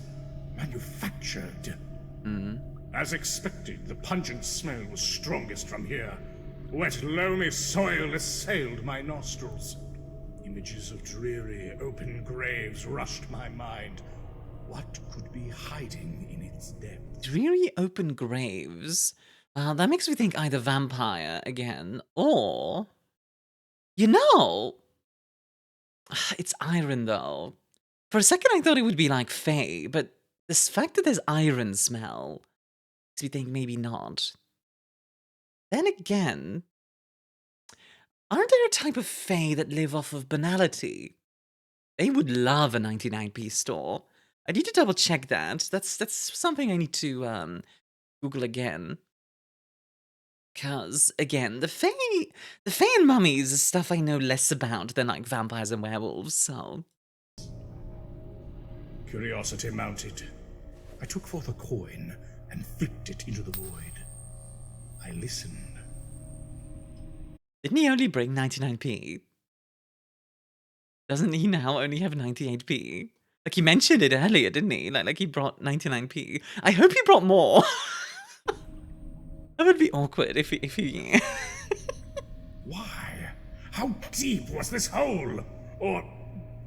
manufactured. As expected, the pungent smell was strongest from here. Wet, loamy soil assailed my nostrils. Images of dreary, open graves rushed my mind. What could be hiding in its depths? Dreary open graves. That makes me think either vampire again, or... You know... It's iron, though. For a second I thought it would be like Fae, but this fact that there's iron smell makes me think maybe not. Then again... Aren't there a type of Fae that live off of banality? They would love a 99p store. I need to double check that. That's something I need to Google again. Cause again, the Fae and mummies is stuff I know less about than like vampires and werewolves. So Curiosity mounted. I took forth a coin and flipped it into the void. I listened. didn't he only bring 99p? Doesn't he now only have 98p? Like he mentioned it earlier, didn't he? Like he brought 99p. I hope he brought more. That would be awkward if he Why? How deep was this hole? Or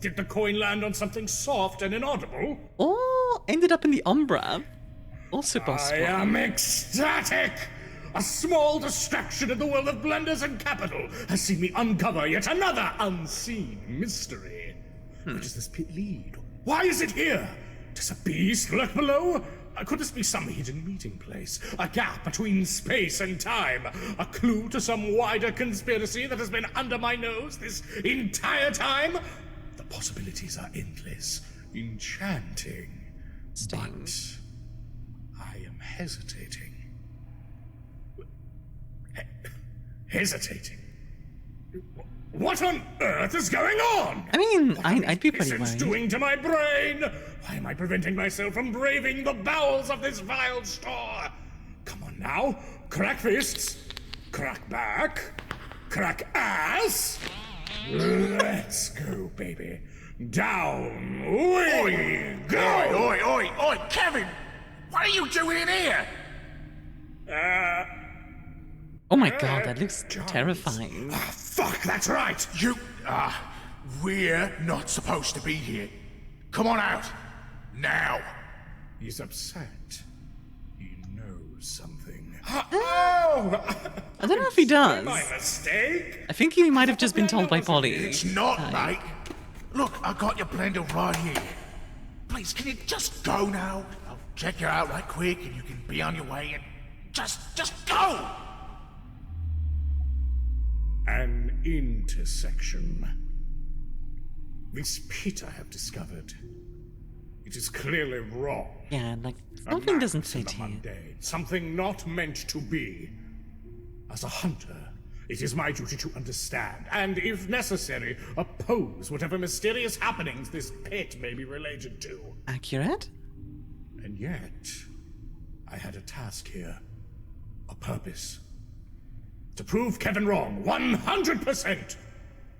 did the coin land on something soft and inaudible? Or ended up in the Umbra. Also possible. I am ecstatic! A small distraction in the world of blenders and capital has seen me uncover yet another unseen mystery. Where does this pit lead? Why is it here? Does a beast lurk below? Could this be some hidden meeting place? A gap between space and time? A clue to some wider conspiracy that has been under my nose this entire time? The possibilities are endless, enchanting. But I am hesitating. Hesitating? What on earth is going on? I mean, I'd be pretty What is worried. doing to my brain? Why am I preventing myself from braving the bowels of this vile store? Come on now, crack fists, crack back, crack ass. Let's go, baby. Down we go. Oi, Kevin! What are you doing in here? Oh my god, that looks terrifying. Ah, fuck, that's right. We're not supposed to be here. Come on out. Now. He's upset. He knows something. Oh! I don't know if he does. My mistake? I think he might have just been told by Polly. It's not, mate. Look, I got your blender right here. Please, can you just go now? I'll check you out right quick and you can be on your way and just go! An intersection. This pit I have discovered. It is clearly wrong. Yeah, like, A something doesn't madness in fit the here. mundane, something not meant to be. As a hunter, it is my duty to understand, and if necessary, oppose whatever mysterious happenings this pit may be related to. Accurate? And yet, I had a task here. A purpose. To prove Kevin wrong, 100%!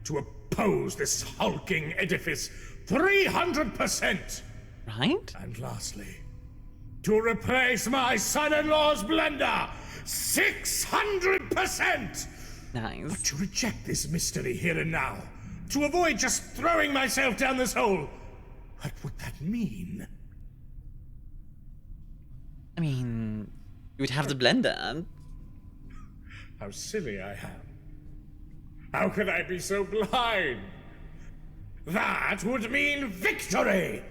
To oppose this hulking edifice 300%. Right? And lastly, to replace my son-in-law's blender 600%. Nice. But to reject this mystery here and now, to avoid just throwing myself down this hole, what would that mean? I mean, you would have the blender. How silly I am. How could I be so blind? That would mean victory!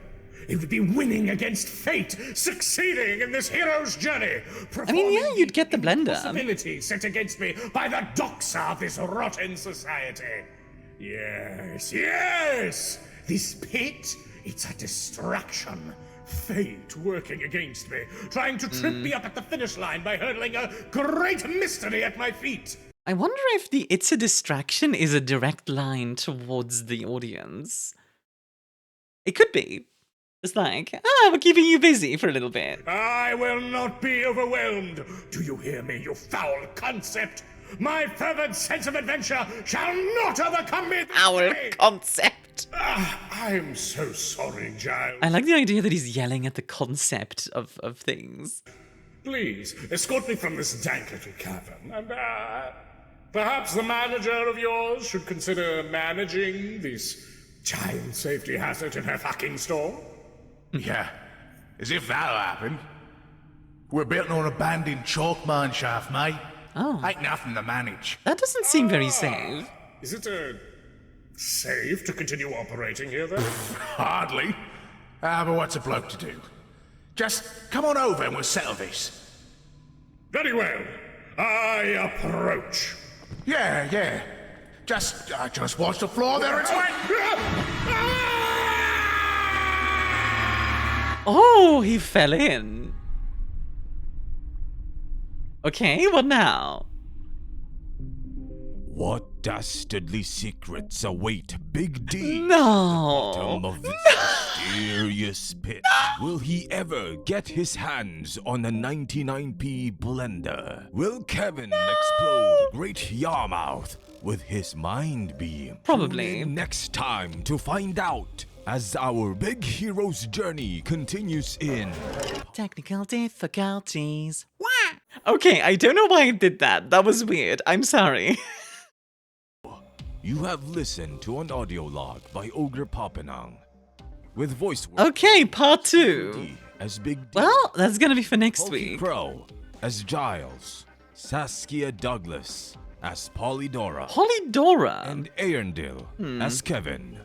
It would be winning against fate, succeeding in this hero's journey. I mean, yeah, you'd get the blender. Possibility set against me by the doxa of this rotten society. Yes, yes! This pit, it's a distraction. Fate working against me, trying to trip me up at the finish line by hurling a great mystery at my feet. I wonder if the "it's a distraction" is a direct line towards the audience. It could be. It's like, we're keeping you busy for a little bit. I will not be overwhelmed. Do you hear me, you foul concept? My fervent sense of adventure shall not overcome me. Our concept. I'm so sorry, Giles. I like the idea that he's yelling at the concept of things. Please, escort me from this dank little cavern, and perhaps the manager of yours should consider managing this child safety hazard in her fucking store. Yeah, as if that'll happen. We're built on an abandoned chalk mine shaft, mate. Oh. Ain't nothing to manage. That doesn't seem very safe. Is it safe to continue operating here, then? Hardly. But what's a bloke to do? Just come on over and we'll settle this. Very well. I approach. Yeah. Just watch the floor there. It's wet. Oh, he fell in. Okay, what now? What dastardly secrets await Big D No. at the bottom of this mysterious pit? Will he ever get his hands on a 99p blender? Will Kevin explode Great Yarmouth with his mind beam? Probably. Tune in next time to find out as our big hero's journey continues in Technical difficulties. Okay, I don't know why I did that. That was weird. I'm sorry. You have listened to an audio log by Ogre Papanang with voice work Okay, part 2. D as Big D, Well, that's gonna be for next Pokey week. Crow as Giles, Saskia Douglas as Polydora, Polydora. and Aerndil as Kevin.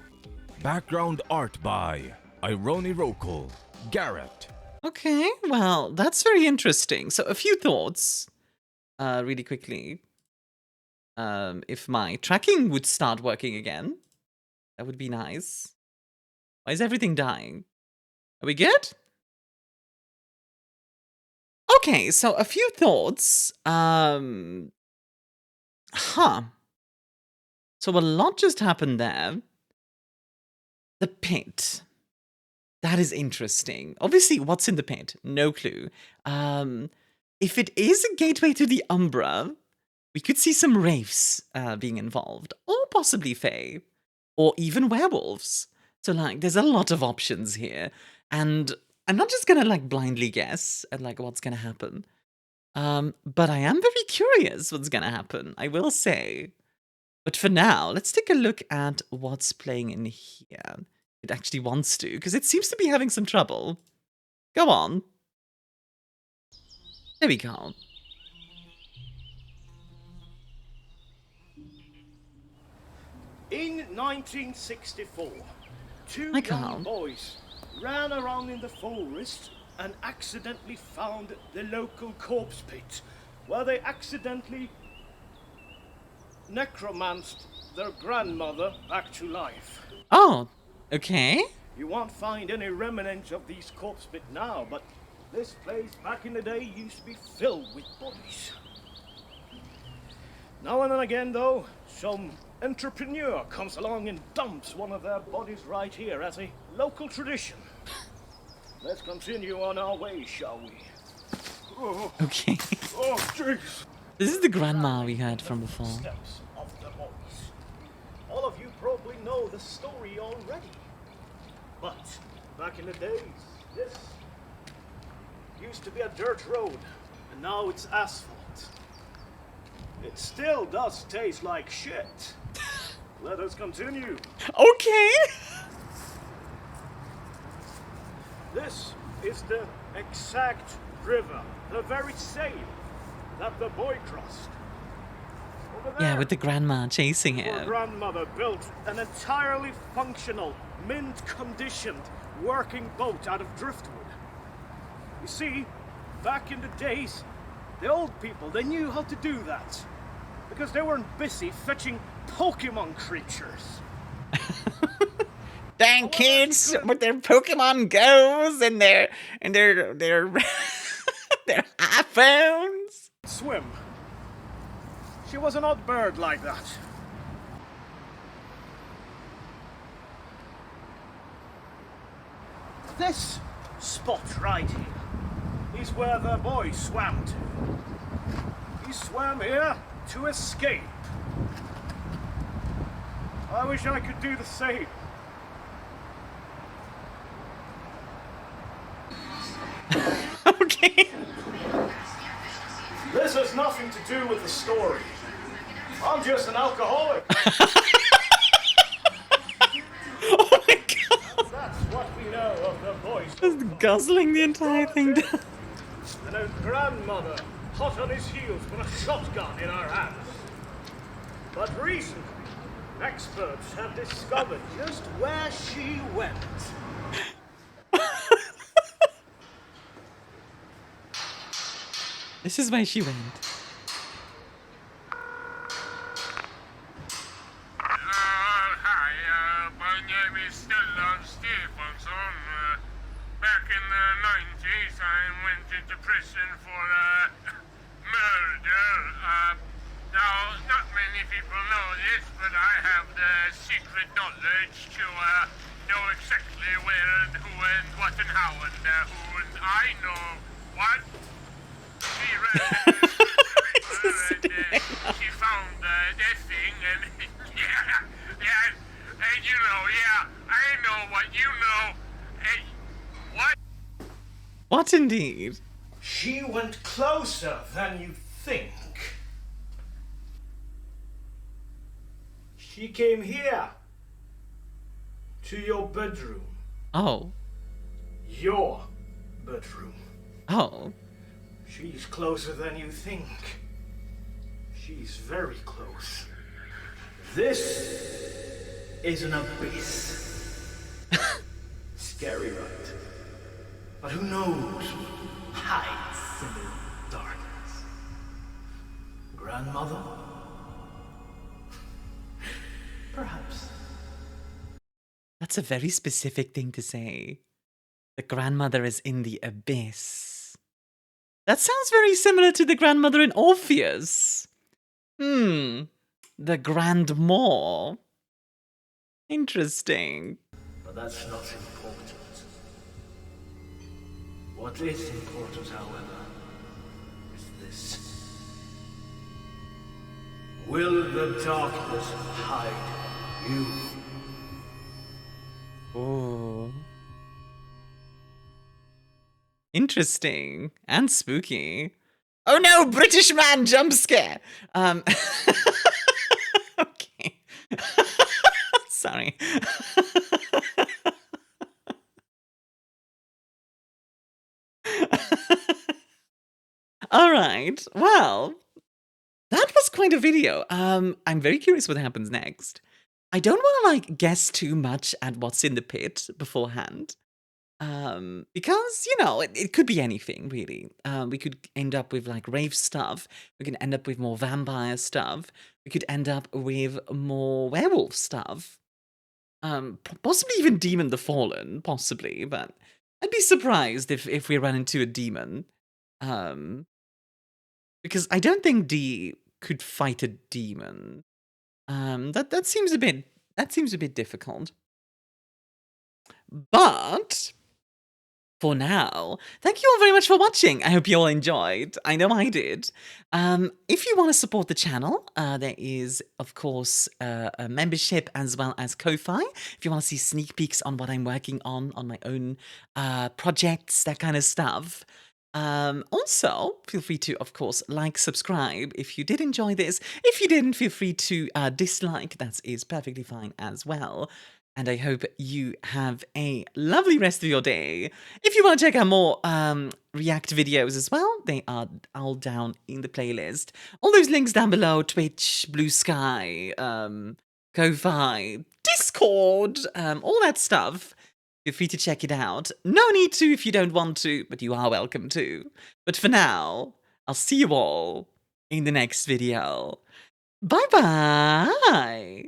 Background art by Ironi Rokul, Garrett. Okay, well, that's very interesting. So a few thoughts, really quickly. If my tracking would start working again, that would be nice. Why is everything dying? Are we good? Okay, so a few thoughts. So a lot just happened there. The pit. That is interesting. Obviously, what's in the pit? No clue. If it is a gateway to the Umbra, we could see some wraiths being involved, or possibly fae, or even werewolves. So, like, there's a lot of options here, and I'm not just gonna, like, blindly guess at, like, what's gonna happen. But I am very curious what's gonna happen, I will say. But for now, let's take a look at what's playing in here. It actually wants to, because it seems to be having some trouble. Go on. There we go. In 1964, two Hi, young Carl. boys ran around in the forest and accidentally found the local corpse pit, where they accidentally necromanced their grandmother back to life. Oh, okay. You won't find any remnants of these corpse pit now, but this place back in the day used to be filled with bodies. Now and then again, though, some entrepreneur comes along and dumps one of their bodies right here as a local tradition. Let's continue on our way, shall we? Oh, Okay. oh, jeez. This is the grandma we heard from before. Steps of the boys. All of you probably the story already. But back in the days, this used to be a dirt road, and now it's asphalt. It still does taste like shit. Let us continue. Okay. This is the exact river, the very same that the boy crossed. Over there, Yeah, with the grandma chasing your him. grandmother built an entirely functional, mint-conditioned, working boat out of driftwood. You see, back in the days, the old people, they knew how to do that. Because they weren't busy fetching Pokemon creatures. Dang kids with their Pokemon Go's and their their iPhones. Swim. She was an odd bird like that. This spot right here is where the boy swam to. He swam here to escape. I wish I could do the same. Okay. This has nothing to do with the story. I'm just an alcoholic. Oh my god. That's what we know of the boy. Just guzzling the entire thing down. And a grandmother hot on his heels with a shotgun in her hands. But recently, experts have discovered just where she went. This is where she went. Hi, my name is Stellan Stefansson. Back in the 90s, I went into prison for murder. Now, not many people know this, but I have the secret knowledge to know exactly where and who and what and how and who and I know what. She ran and she found that thing and and you know, I know what you know. And what? What indeed? She went closer than you think. She came here. To your bedroom. Oh. Your bedroom. Oh. She's closer than you think. She's very close. This is an abyss. Scary, right? But who knows what hides in the darkness? Grandmother? Perhaps. That's a very specific thing to say. The grandmother is in the abyss. That sounds very similar to the grandmother in Orpheus. The grandma. Interesting. But that's not important. What is important, however, is this. Will the darkness hide you? Oh. Interesting. And spooky. Oh no, British man jump scare! Okay. Sorry. Alright, well, that was quite a video. I'm very curious what happens next. I don't want to, guess too much at what's in the pit beforehand. Because, it could be anything, really. We could end up with, rave stuff. We could end up with more vampire stuff. We could end up with more werewolf stuff. Possibly even Demon the Fallen, possibly, but I'd be surprised if we run into a demon. Because I don't think D could fight a demon. That seems a bit difficult. But for now, thank you all very much for watching. I hope you all enjoyed. I know I did. If you want to support the channel, there is, of course, a membership as well as Ko-Fi. If you want to see sneak peeks on what I'm working on my own projects, that kind of stuff. Also, feel free to, of course, like, subscribe if you did enjoy this. If you didn't, feel free to dislike. That is perfectly fine as well. And I hope you have a lovely rest of your day. If you want to check out more React videos as well, they are all down in the playlist. All those links down below: Twitch, Blue Sky, Ko-Fi, Discord, all that stuff. Feel free to check it out. No need to if you don't want to, but you are welcome to. But for now, I'll see you all in the next video. Bye-bye!